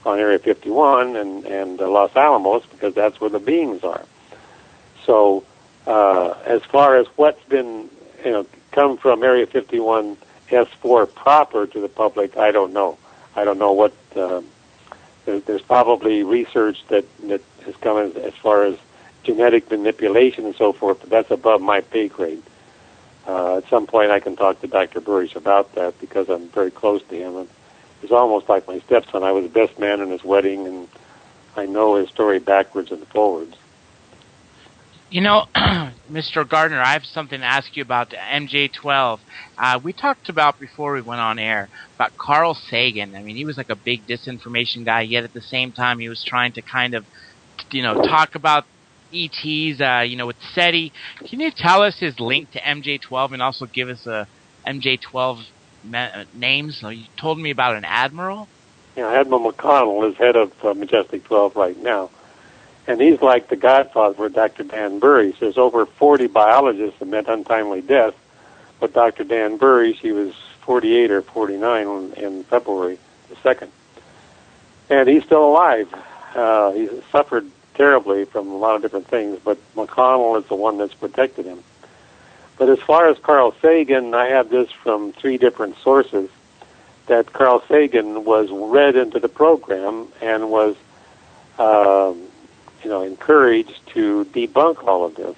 on Area 51 and Los Alamos, because that's where the beings are. So as far as what's been come from Area 51 S4 proper to the public, I don't know. I don't know what. There's probably research that has come as far as genetic manipulation and so forth, but that's above my pay grade. At some point, I can talk to Dr. Burrish about that because I'm very close to him. And he's almost like my stepson. I was the best man in his wedding, and I know his story backwards and forwards. Mr. Gardner, I have something to ask you about MJ12. We talked about before we went on air about Carl Sagan. I mean, he was like a big disinformation guy, yet at the same time he was trying to kind of, talk about ETs, with SETI. Can you tell us his link to MJ12 and also give us a MJ12 names? So you told me about an admiral? Yeah, Admiral McConnell is head of Majestic 12 right now. And he's like the godfather for Dr. Dan Burrish. There's over 40 biologists that met untimely death. But Dr. Dan Burrish, he was 48 or 49 in February the 2nd. And he's still alive. He's suffered terribly from a lot of different things, but McConnell is the one that's protected him. But as far as Carl Sagan, I have this from 3 different sources, that Carl Sagan was read into the program and was encouraged to debunk all of this.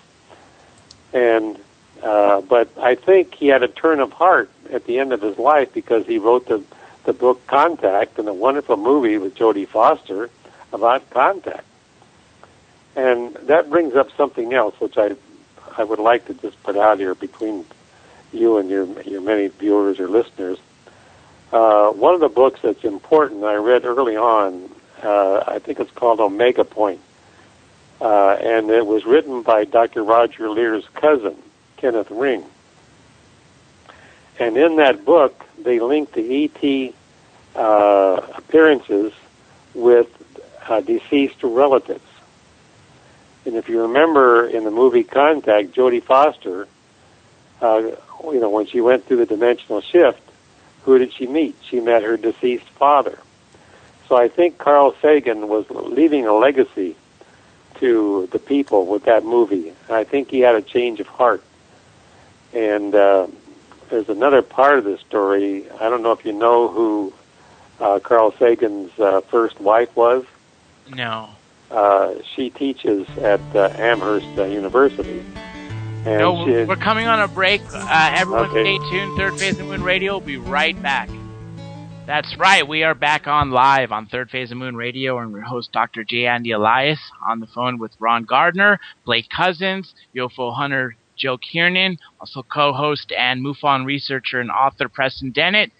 And but I think he had a turn of heart at the end of his life because he wrote the book Contact and a wonderful movie with Jodie Foster about contact. And that brings up something else, which I would like to just put out here between you and your many viewers or listeners. One of the books that's important I read early on, I think it's called Omega Point. And it was written by Dr. Roger Lear's cousin, Kenneth Ring. And in that book, they linked the ET appearances with deceased relatives. And if you remember in the movie Contact, Jodie Foster, when she went through the dimensional shift, who did she meet? She met her deceased father. So I think Carl Sagan was leaving a legacy to the people with that movie. I think he had a change of heart. And there's another part of the story. I don't know if you know who Carl Sagan's first wife was. No. She teaches at Amherst University. And we're coming on a break. Everyone stay tuned. Third Phase of the Moon Radio will be right back. That's right. We are back on live on Third Phase of Moon Radio, and your host, Dr. J. Andy Elias, on the phone with Ron Gardner, Blake Cousins, UFO hunter Joe Kiernan, also co-host and MUFON researcher and author Preston Dennett.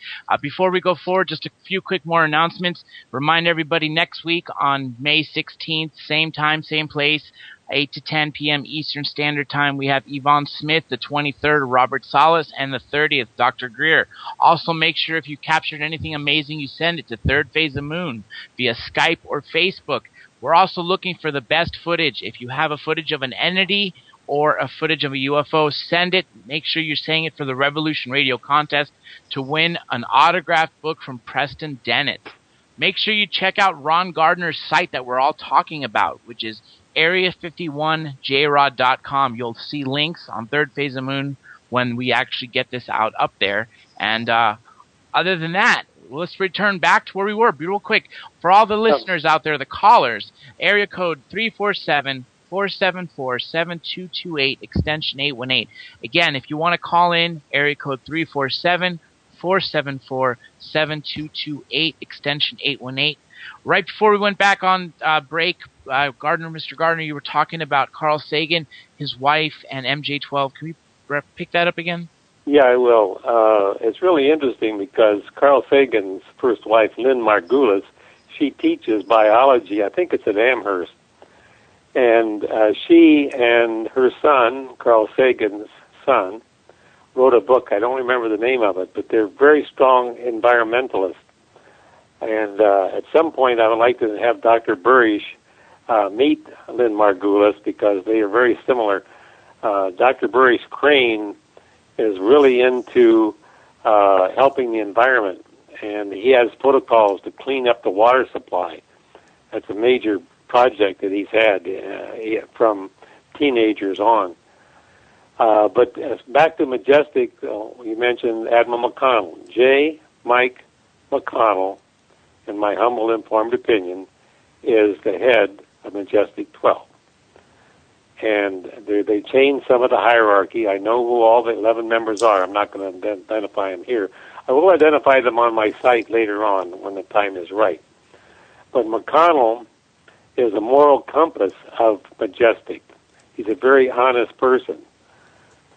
Before we go forward, just a few quick more announcements. Remind everybody next week on May 16th, same time, same place, 8 to 10 p.m. Eastern Standard Time, we have Yvonne Smith, the 23rd, Robert Salas, and the 30th, Dr. Greer. Also, make sure if you captured anything amazing, you send it to Third Phase of Moon via Skype or Facebook. We're also looking for the best footage. If you have a footage of an entity or a footage of a UFO, send it. Make sure you're saying it for the Revolution Radio contest to win an autographed book from Preston Dennett. Make sure you check out Ron Gardner's site that we're all talking about, which is area51jrod.com. You'll see links on Third Phase of Moon when we actually get this out up there. And other than that, let's return back to where we were real quick. For all the listeners out there, the callers, area code 347-474-7228, extension 818. Again, if you want to call in, area code 347-474-7228, extension 818. Right before we went back on break, Mr. Gardner, you were talking about Carl Sagan, his wife, and MJ12. Can we pick that up again? Yeah, I will. It's really interesting because Carl Sagan's first wife, Lynn Margulis, she teaches biology. I think it's at Amherst. And she and her son, Carl Sagan's son, wrote a book. I don't remember the name of it, but they're very strong environmentalists. And at some point, I would like to have Dr. Burish meet Lynn Margulis because they are very similar. Dr. Burish Crane is really into helping the environment, and he has protocols to clean up the water supply. That's a major project that he's had from teenagers on. But back to Majestic, you mentioned Admiral McConnell. J. Mike McConnell, in my humble informed opinion, is the head of Majestic 12. And they changed some of the hierarchy. I know who all the 11 members are. I'm not going to identify them here. I will identify them on my site later on when the time is right. But McConnell is a moral compass of Majestic. He's a very honest person.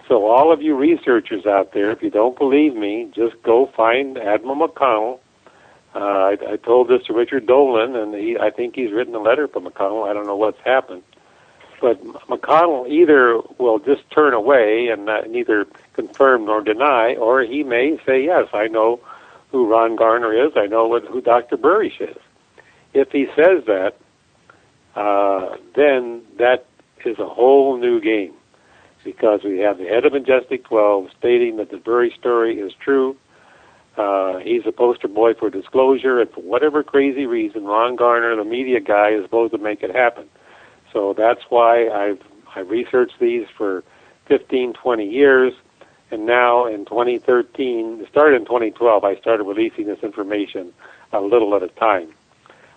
So all of you researchers out there, if you don't believe me, just go find Admiral McConnell. I told this to Richard Dolan, and I think he's written a letter for McConnell. I don't know what's happened. But McConnell either will just turn away and neither confirm nor deny, or he may say, yes, I know who Ron Garner is. I know who Dr. Burish is. If he says that, then that is a whole new game, because we have the head of Majestic 12 stating that the Burish story is true. He's a poster boy for disclosure, and for whatever crazy reason, Ron Garner, the media guy, is supposed to make it happen. So that's why I've researched these for 15, 20 years, and now in 2013, it started in 2012, I started releasing this information a little at a time.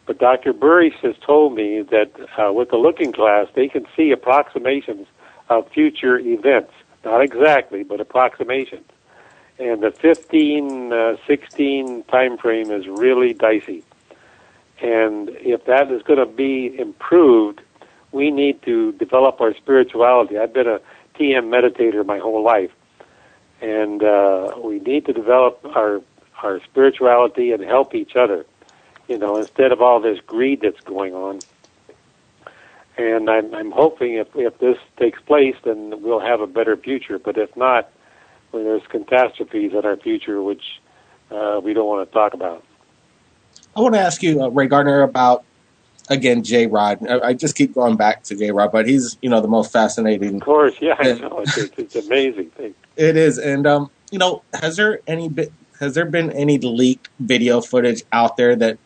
But Dr. Burish has told me that with the looking glass, they can see approximations of future events. Not exactly, but approximations. And the 15, 16 time frame is really dicey. And if that is going to be improved, we need to develop our spirituality. I've been a TM meditator my whole life. And we need to develop our spirituality and help each other, instead of all this greed that's going on. And I'm hoping if this takes place, then we'll have a better future. But if not, well, there's catastrophes in our future, which we don't want to talk about. I want to ask you, Ray Gardner, about, again, J-Rod. I just keep going back to J-Rod, but he's, the most fascinating. Of course, yeah, I know. It's an amazing thing. It is. And, has there been any leaked video footage out there that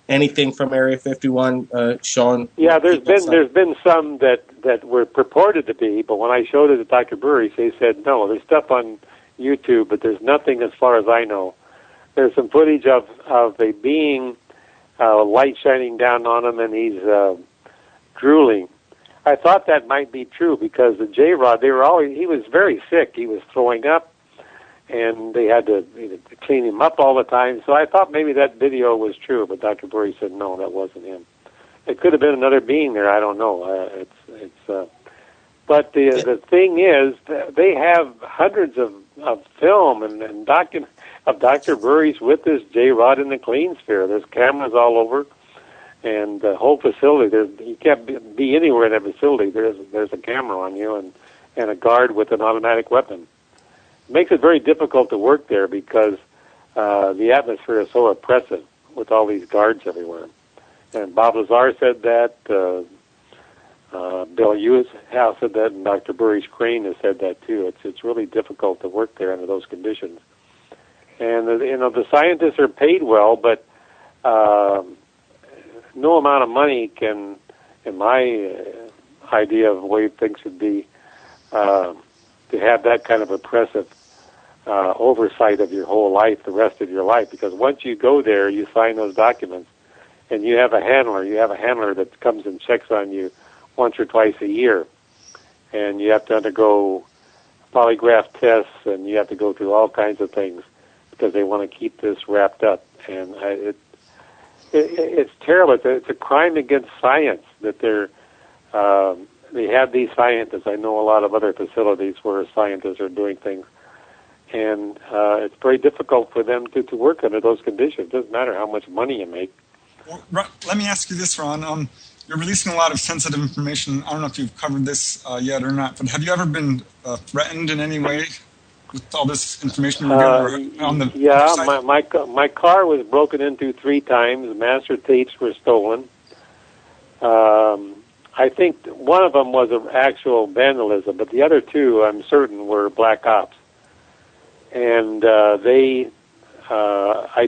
anything from Area 51 shown? Yeah, there's been some that were purported to be, but when I showed it to Dr. Burish, they said, no, there's stuff on YouTube, but there's nothing as far as I know. There's some footage of a being, light shining down on him, and he's drooling. I thought that might be true because the J-Rod, he was very sick. He was throwing up, and they had to clean him up all the time. So I thought maybe that video was true, but Dr. Burish said, no, that wasn't him. It could have been another being there. I don't know. But the thing is, they have hundreds of film and document of Dr. Burish with this J-Rod in the clean sphere. There's cameras all over, and the whole facility. You can't be anywhere in that facility. There's a camera on you and a guard with an automatic weapon. It makes it very difficult to work there because the atmosphere is so oppressive with all these guards everywhere. And Bob Lazar said that. Bill Hughes has said that, and Dr. Burish Crane has said that too. It's really difficult to work there under those conditions. And the scientists are paid well, but no amount of money can, in my idea of the way things should be, to have that kind of oppressive oversight of your whole life, the rest of your life. Because once you go there, you sign those documents, and you have a handler. You have a handler that comes and checks on you once or twice a year, and you have to undergo polygraph tests, and you have to go through all kinds of things because they want to keep this wrapped up. And it's terrible. It's a crime against science that they have these scientists. I know a lot of other facilities where scientists are doing things, and it's very difficult for them to work under those conditions. It doesn't matter how much money you make. Well, let me ask you this, Ron. You're releasing a lot of sensitive information. I don't know if you've covered this yet or not, but have you ever been threatened in any way with all this information we're getting on the yeah, website? my car was broken into 3 times. Master tapes were stolen. I think one of them was an actual vandalism, but the other 2, I'm certain, were black ops. And I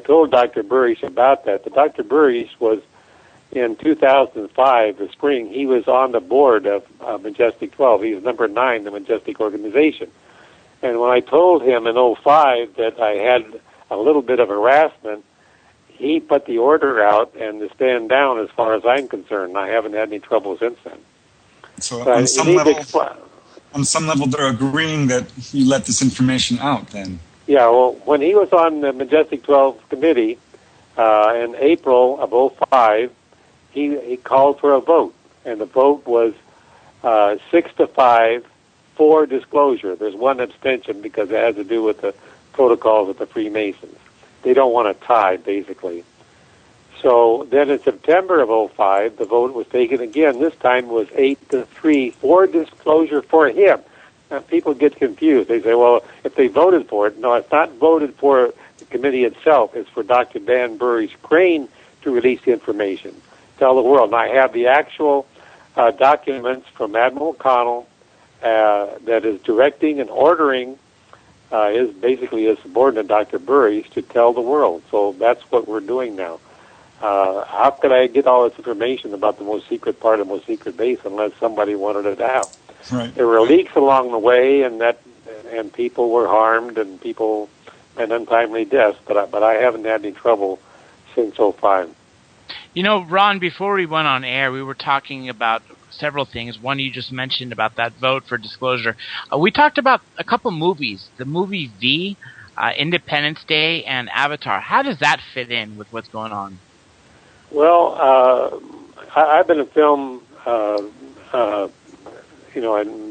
told Dr. Burish about that. But Dr. Burish was, in 2005, the spring, he was on the board of Majestic 12. He was number 9, the Majestic organization. And when I told him in 2005 that I had a little bit of harassment, he put the order out and to stand down as far as I'm concerned. I haven't had any trouble since then. So on some level, they're agreeing that he let this information out then. Yeah, well, when he was on the Majestic 12 committee in April of 2005, he called for a vote, and the vote was 6-5 for disclosure. There's one abstention because it has to do with the protocols of the Freemasons. They don't want to tie, basically. So then in September of 2005, the vote was taken again. This time it was 8-3 for disclosure for him. Now, people get confused. They say, well, if they voted for it, no, it's not voted for the committee itself. It's for Dr. Dan Burish Crane to release the information, tell the world. And I have the actual documents from Admiral Connell that is directing and ordering is basically his subordinate, Dr. Burish, to tell the world. So that's what we're doing now. How could I get all this information about the most secret part of the most secret base unless somebody wanted it out? Right. There were leaks along the way, and people were harmed, and untimely deaths. But I haven't had any trouble since 2005. You know, Ron, before we went on air, we were talking about several things. One, you just mentioned about that vote for disclosure. We talked about a couple movies, the movie V, Independence Day, and Avatar. How does that fit in with what's going on? Well, I've been in film, I'm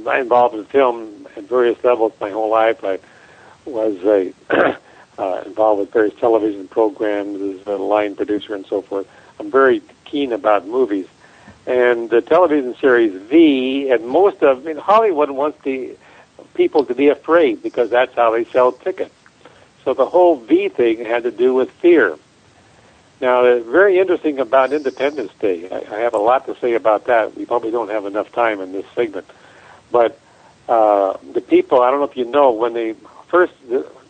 involved in film at various levels my whole life. I was involved with various television programs as a line producer and so forth. I'm very keen about movies. And the television series V, and Hollywood wants the people to be afraid because that's how they sell tickets. So the whole V thing had to do with fear. Now, very interesting about Independence Day. I have a lot to say about that. We probably don't have enough time in this segment. But the people, I don't know if you know, when they first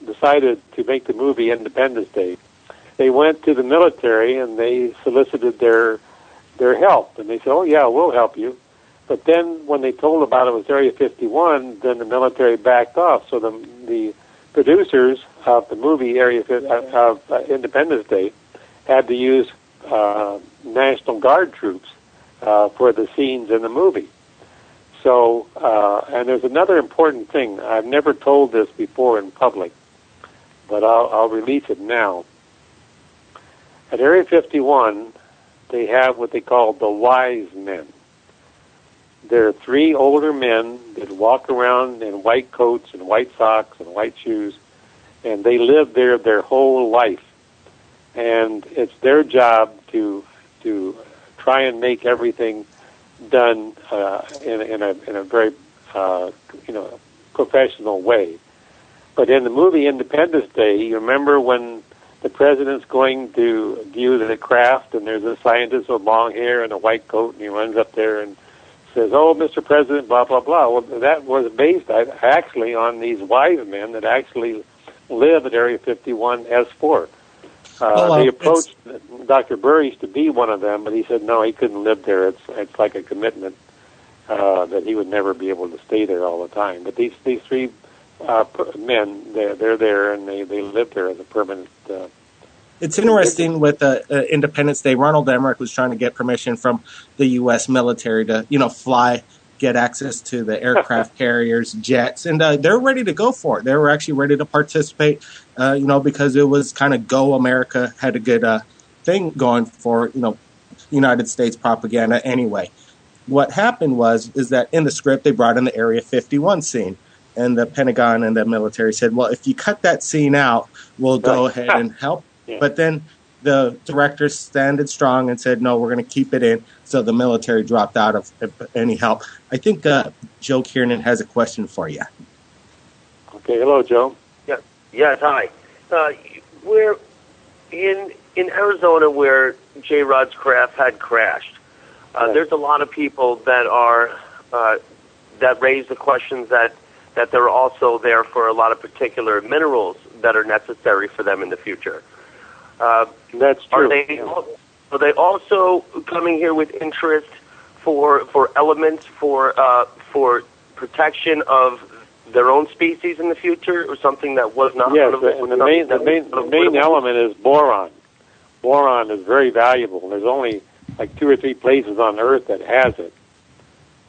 decided to make the movie Independence Day, they went to the military and they solicited their help. And they said, oh, yeah, we'll help you. But then when they told about it was Area 51, then the military backed off. So the producers of the movie Independence Day had to use National Guard troops for the scenes in the movie. So, and there's another important thing. I've never told this before in public, but I'll release it now. At Area 51, they have what they call the wise men. There are 3 older men that walk around in white coats and white socks and white shoes, and they live there their whole life. And it's their job to try and make everything done in a very professional way. But in the movie Independence Day, you remember when the president's going to view the craft, and there's a scientist with long hair and a white coat, and he runs up there and says, "Oh, Mr. President, blah blah blah." Well, that was based actually on these wise men that actually live at Area 51 S4. They approached Dr. Burish to be one of them, but he said no, he couldn't live there. It's like a commitment that he would never be able to stay there all the time. But these 3 men, they're there, and they live there as a permanent. It's interesting with Independence Day. Ronald Emmerich was trying to get permission from the U.S. military to, get access to the aircraft carriers, jets, and they're ready to go for it. They were actually ready to participate, because it was kind of Go America, had a good thing going for, United States propaganda anyway. What happened is that in the script, they brought in the Area 51 scene, and the Pentagon and the military said, well, if you cut that scene out, we'll go ahead and help. Yeah. But then the director standed strong and said, no, we're going to keep it in. So the military dropped out of any help. I think Joe Kiernan has a question for you. Okay, hello, Joe. Yeah. Yes, hi. We're in Arizona where J. Rod's craft had crashed. There's a lot of people that are that raise the questions that they're also there for a lot of particular minerals that are necessary for them in the future. That's true. Are they also coming here with interest for elements for protection of their own species in the future, or something that was not? Yes, and the main element is boron. Boron is very valuable. There's only like 2 or 3 places on Earth that has it,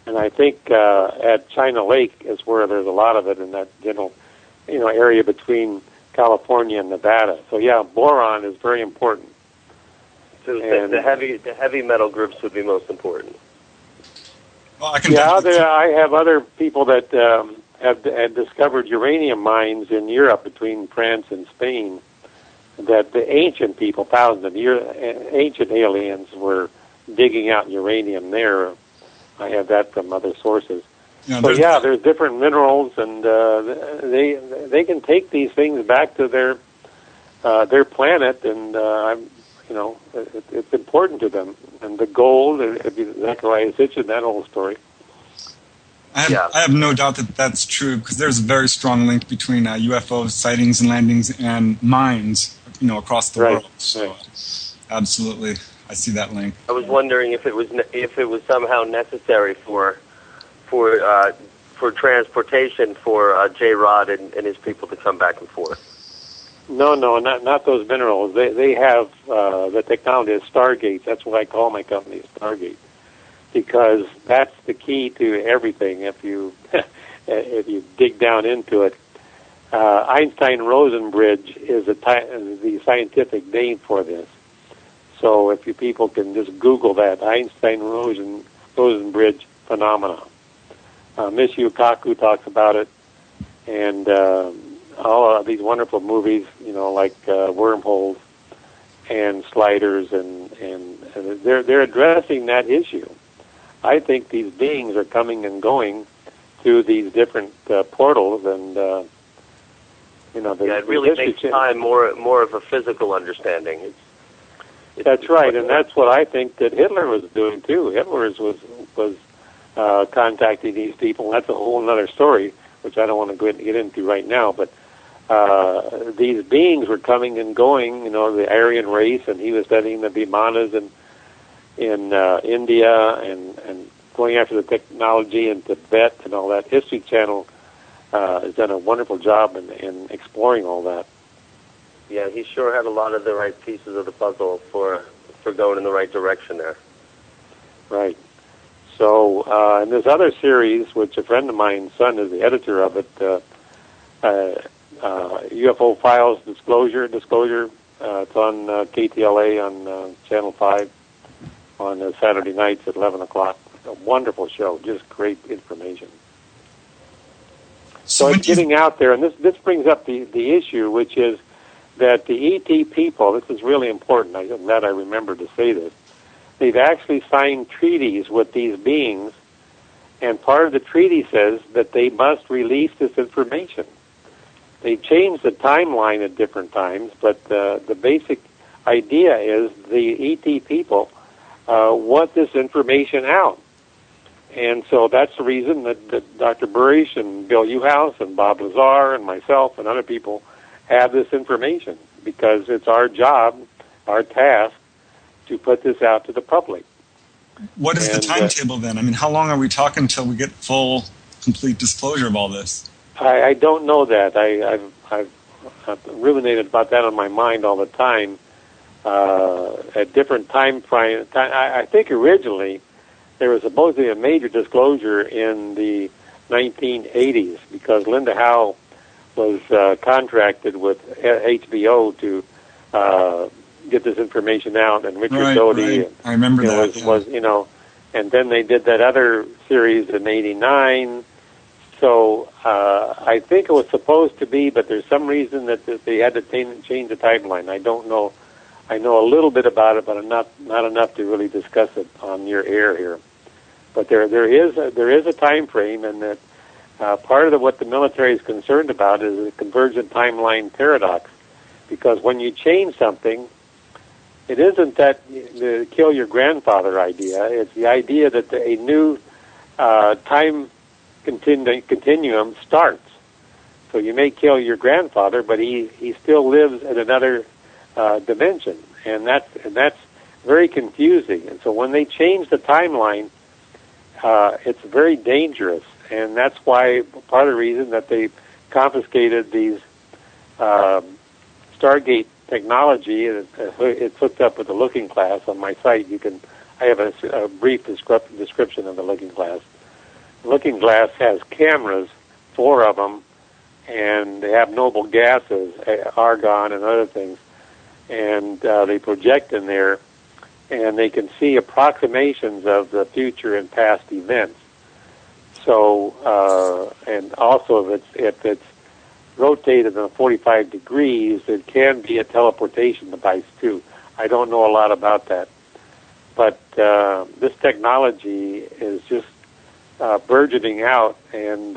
and I think at China Lake is where there's a lot of it in that general, area between California and Nevada. So yeah, boron is very important. So the heavy metal groups would be most important. Well, I have other people that have discovered uranium mines in Europe between France and Spain. That the ancient people, thousands of years, ancient aliens were digging out uranium there. I have that from other sources. There's different minerals, and they can take these things back to their planet, and it's important to them. And the gold, Zechariah Sitchin, that whole story. I have no doubt that that's true, because there's a very strong link between UFO sightings and landings and mines, across the world. So, absolutely, I see that link. I was wondering if it was somehow necessary for transportation for J. Rod and his people to come back and forth. No, not those minerals. They have the technology is Stargate. That's what I call my company, Stargate, because that's the key to everything. If you dig down into it, Einstein-Rosen bridge is the scientific name for this. So if you people can just Google that, Einstein-Rosen bridge phenomena. Michio Kaku talks about it, and all of these wonderful movies, like Wormholes and Sliders, and they're addressing that issue. I think these beings are coming and going through these different portals, and it really makes time more of a physical understanding. That's right, and that's what I think that Hitler was doing too. Hitler was contacting these people. That's a whole other story, which I don't want to get into right now. But these beings were coming and going. The Aryan race, and he was studying the Vimanas in India, and going after the technology in Tibet and all that. History Channel has done a wonderful job in exploring all that. Yeah, he sure had a lot of the right pieces of the puzzle for going in the right direction there. Right. So, in this other series, which a friend of mine's son is the editor of it, UFO Files Disclosure, it's on KTLA on Channel 5 on Saturday nights at 11 o'clock. A wonderful show, just great information. So it's getting out there, and this brings up the issue, which is that the ET people, this is really important, I'm glad I remembered to say this, they've actually signed treaties with these beings, and part of the treaty says that they must release this information. They changed the timeline at different times, but the basic idea is the ET people want this information out. And so that's the reason that Dr. Burish and Bill Uhouse and Bob Lazar and myself and other people have this information, because it's our job, our task, to put this out to the public. What is the timetable then? I mean, how long are we talking until we get full, complete disclosure of all this? I don't know that. I've ruminated about that on my mind all the time. At different time frames, I think originally there was supposed to be a major disclosure in the 1980s, because Linda Howe was contracted with HBO to get this information out, and Richard Doty I remember that. was and then they did that other series in '89. So I think it was supposed to be, but there's some reason that they had to change the timeline. I don't know. I know a little bit about it, but not enough to really discuss it on your air here. But there is a time frame, and that Part of what the military is concerned about is the convergent timeline paradox, because when you change something, it isn't that the kill your grandfather idea. It's the idea that a new time continuum starts. So you may kill your grandfather, but he still lives in another dimension, and that's very confusing. And so when they change the timeline, it's very dangerous, and that's why part of the reason that they confiscated these Stargate technology. It's hooked up with the Looking Glass on my site. I have a brief description of the Looking Glass. The Looking Glass has cameras, 4 of them, and they have noble gases, argon and other things, and they project in there, and they can see approximations of the future and past events. So, and also if it's rotated in 45 degrees, it can be a teleportation device too. I don't know a lot about that, but this technology is just burgeoning out, and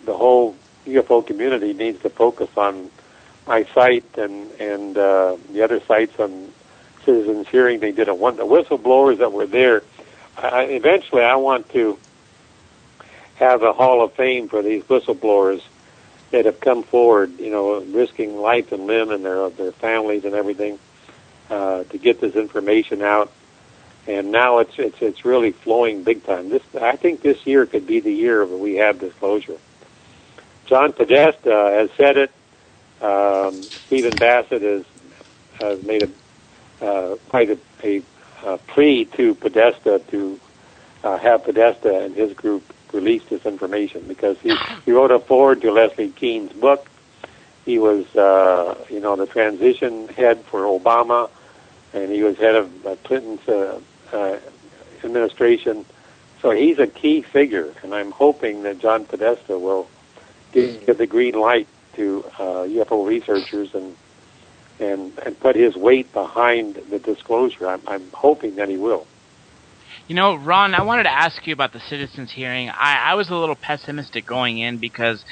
the whole UFO community needs to focus on my site and the other sites on Citizens Hearing. They did the whistleblowers that were there. Eventually, I want to have a Hall of Fame for these whistleblowers that have come forward, risking life and limb and their families and everything to get this information out. And now it's really flowing big time. I think this year could be the year where we have disclosure. John Podesta has said it. Stephen Bassett has made quite a plea to Podesta to have Podesta and his group release this information, because he wrote a foreword to Leslie Keene's book. He was the transition head for Obama, and he was head of Clinton's administration. So he's a key figure, and I'm hoping that John Podesta will give the green light to UFO researchers and put his weight behind the disclosure. I'm hoping that he will. Ron, I wanted to ask you about the Citizens Hearing. I was a little pessimistic going in because,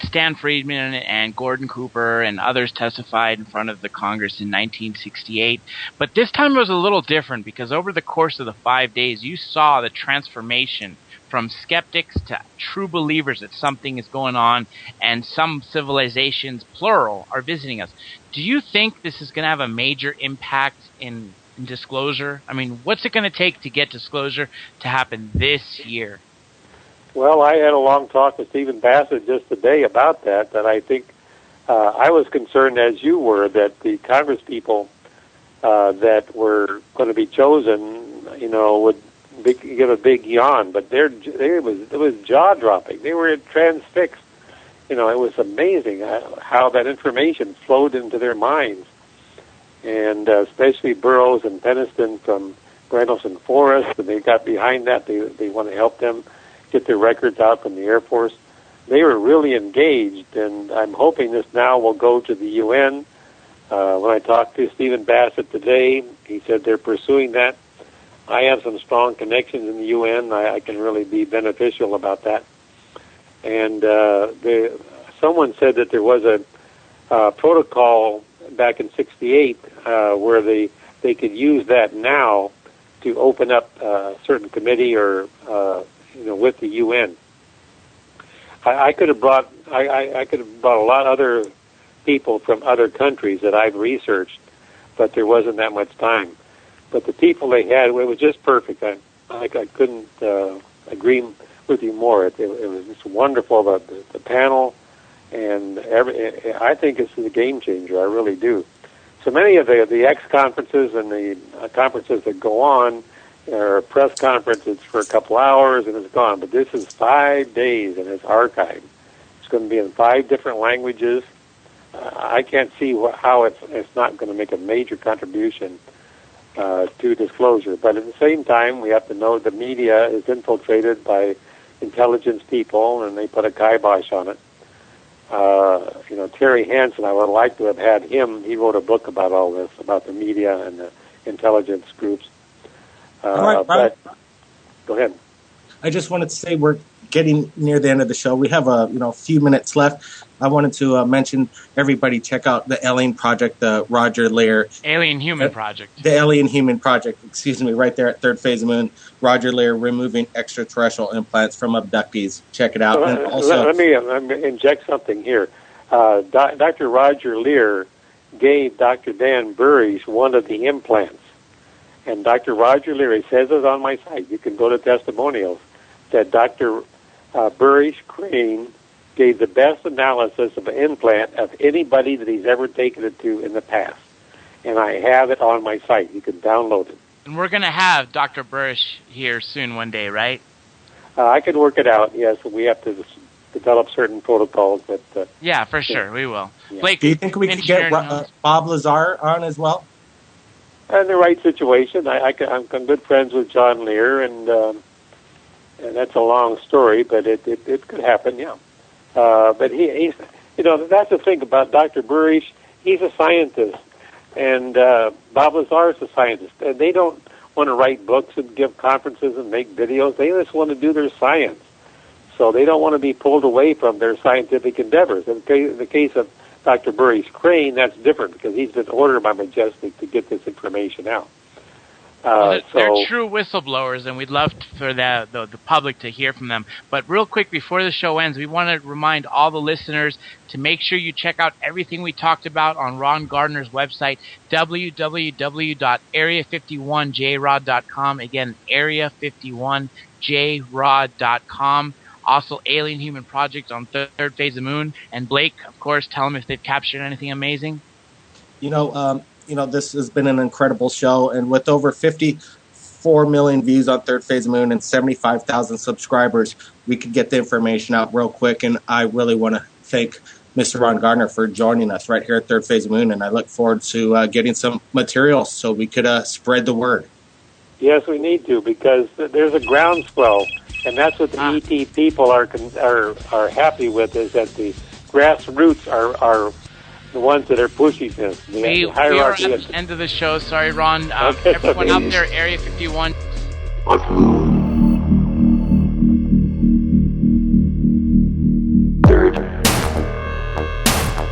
Stan Friedman and Gordon Cooper and others testified in front of the Congress in 1968. But this time it was a little different, because over the course of the 5 days, you saw the transformation from skeptics to true believers that something is going on, and some civilizations, plural, are visiting us. Do you think this is going to have a major impact in disclosure? I mean, what's it going to take to get disclosure to happen this year? Well, I had a long talk with Stephen Bassett just today about that I think I was concerned, as you were, that the Congress people that were going to be chosen, would give a big yawn, but it was jaw-dropping. They were transfixed. It was amazing how that information flowed into their minds. And especially Burroughs and Peniston from Brandlson Forest, and they got behind that. They want to help them get their records out from the Air Force. They were really engaged, and I'm hoping this now will go to the UN. When I talked to Stephen Bassett today, he said they're pursuing that. I have some strong connections in the UN. I can really be beneficial about that. And someone said that there was a protocol back in '68 where they could use that now to open up a certain committee or with the UN. I could have brought a lot of other people from other countries that I've researched, but there wasn't that much time. But the people they had, it was just perfect. I couldn't agree with you more. It was just wonderful, the panel, and I think it's a game changer. I really do. So many of the X conferences and the conferences that go on are a press conferences for a couple hours and it's gone. But this is 5 days and it's archived. It's going to be in 5 different languages. I can't see how it's not going to make a major contribution to disclosure. But at the same time, we have to know the media is infiltrated by intelligence people, and they put a kibosh on it. Terry Hansen, I would like to have had him. He wrote a book about all this, about the media and the intelligence groups. Right. But go ahead. I just wanted to say we're getting near the end of the show. We have a few minutes left. I wanted to mention everybody check out the Alien Project, the Roger Lear Alien Human Project. The Alien Human Project, excuse me, right there at Third Phase of Moon. Roger Lear removing extraterrestrial implants from abductees. Check it out. And also, let me inject something here. Dr. Roger Lear gave Dr. Dan Burrish one of the implants. And Dr. Roger Lear, he says it on my site, you can go to testimonials, that Dr. Burrish Crane gave the best analysis of an implant of anybody that he's ever taken it to in the past. And I have it on my site. You can download it. And we're going to have Dr. Burrish here soon one day, right? I can work it out, yes. We have to develop certain protocols. But yeah, for sure. We will. Yeah. Blake, do you think we could get Bob Lazar on as well? In the right situation. I'm good friends with John Lear, and that's a long story, but it could happen, yeah. But he's, that's the thing about Dr. Burrish. He's a scientist, and Bob Lazar is a scientist, and they don't want to write books and give conferences and make videos. They just want to do their science. So they don't want to be pulled away from their scientific endeavors. In the case of Dr. Burrish Crane, that's different because he's been ordered by Majestic to get this information out. They're true whistleblowers, and we'd love for the public to hear from them. But real quick, before the show ends, we want to remind all the listeners to make sure you check out everything we talked about on Ron Gardner's website, www.area51jrod.com. Again, area51jrod.com. Also, Alien Human Project on Third Phase of Moon. And Blake, of course, tell them if they've captured anything amazing. This has been an incredible show, and with over 54 million views on Third Phase of Moon and 75,000 subscribers, we could get the information out real quick, and I really want to thank Mr. Ron Gardner for joining us right here at Third Phase of Moon, and I look forward to getting some material so we could spread the word. Yes, we need to, because there's a groundswell, and that's what the ET people are happy with, is that the grassroots are the ones that are pushing this. We are at the end of the show. Sorry, Ron. Everyone out there, Area 51.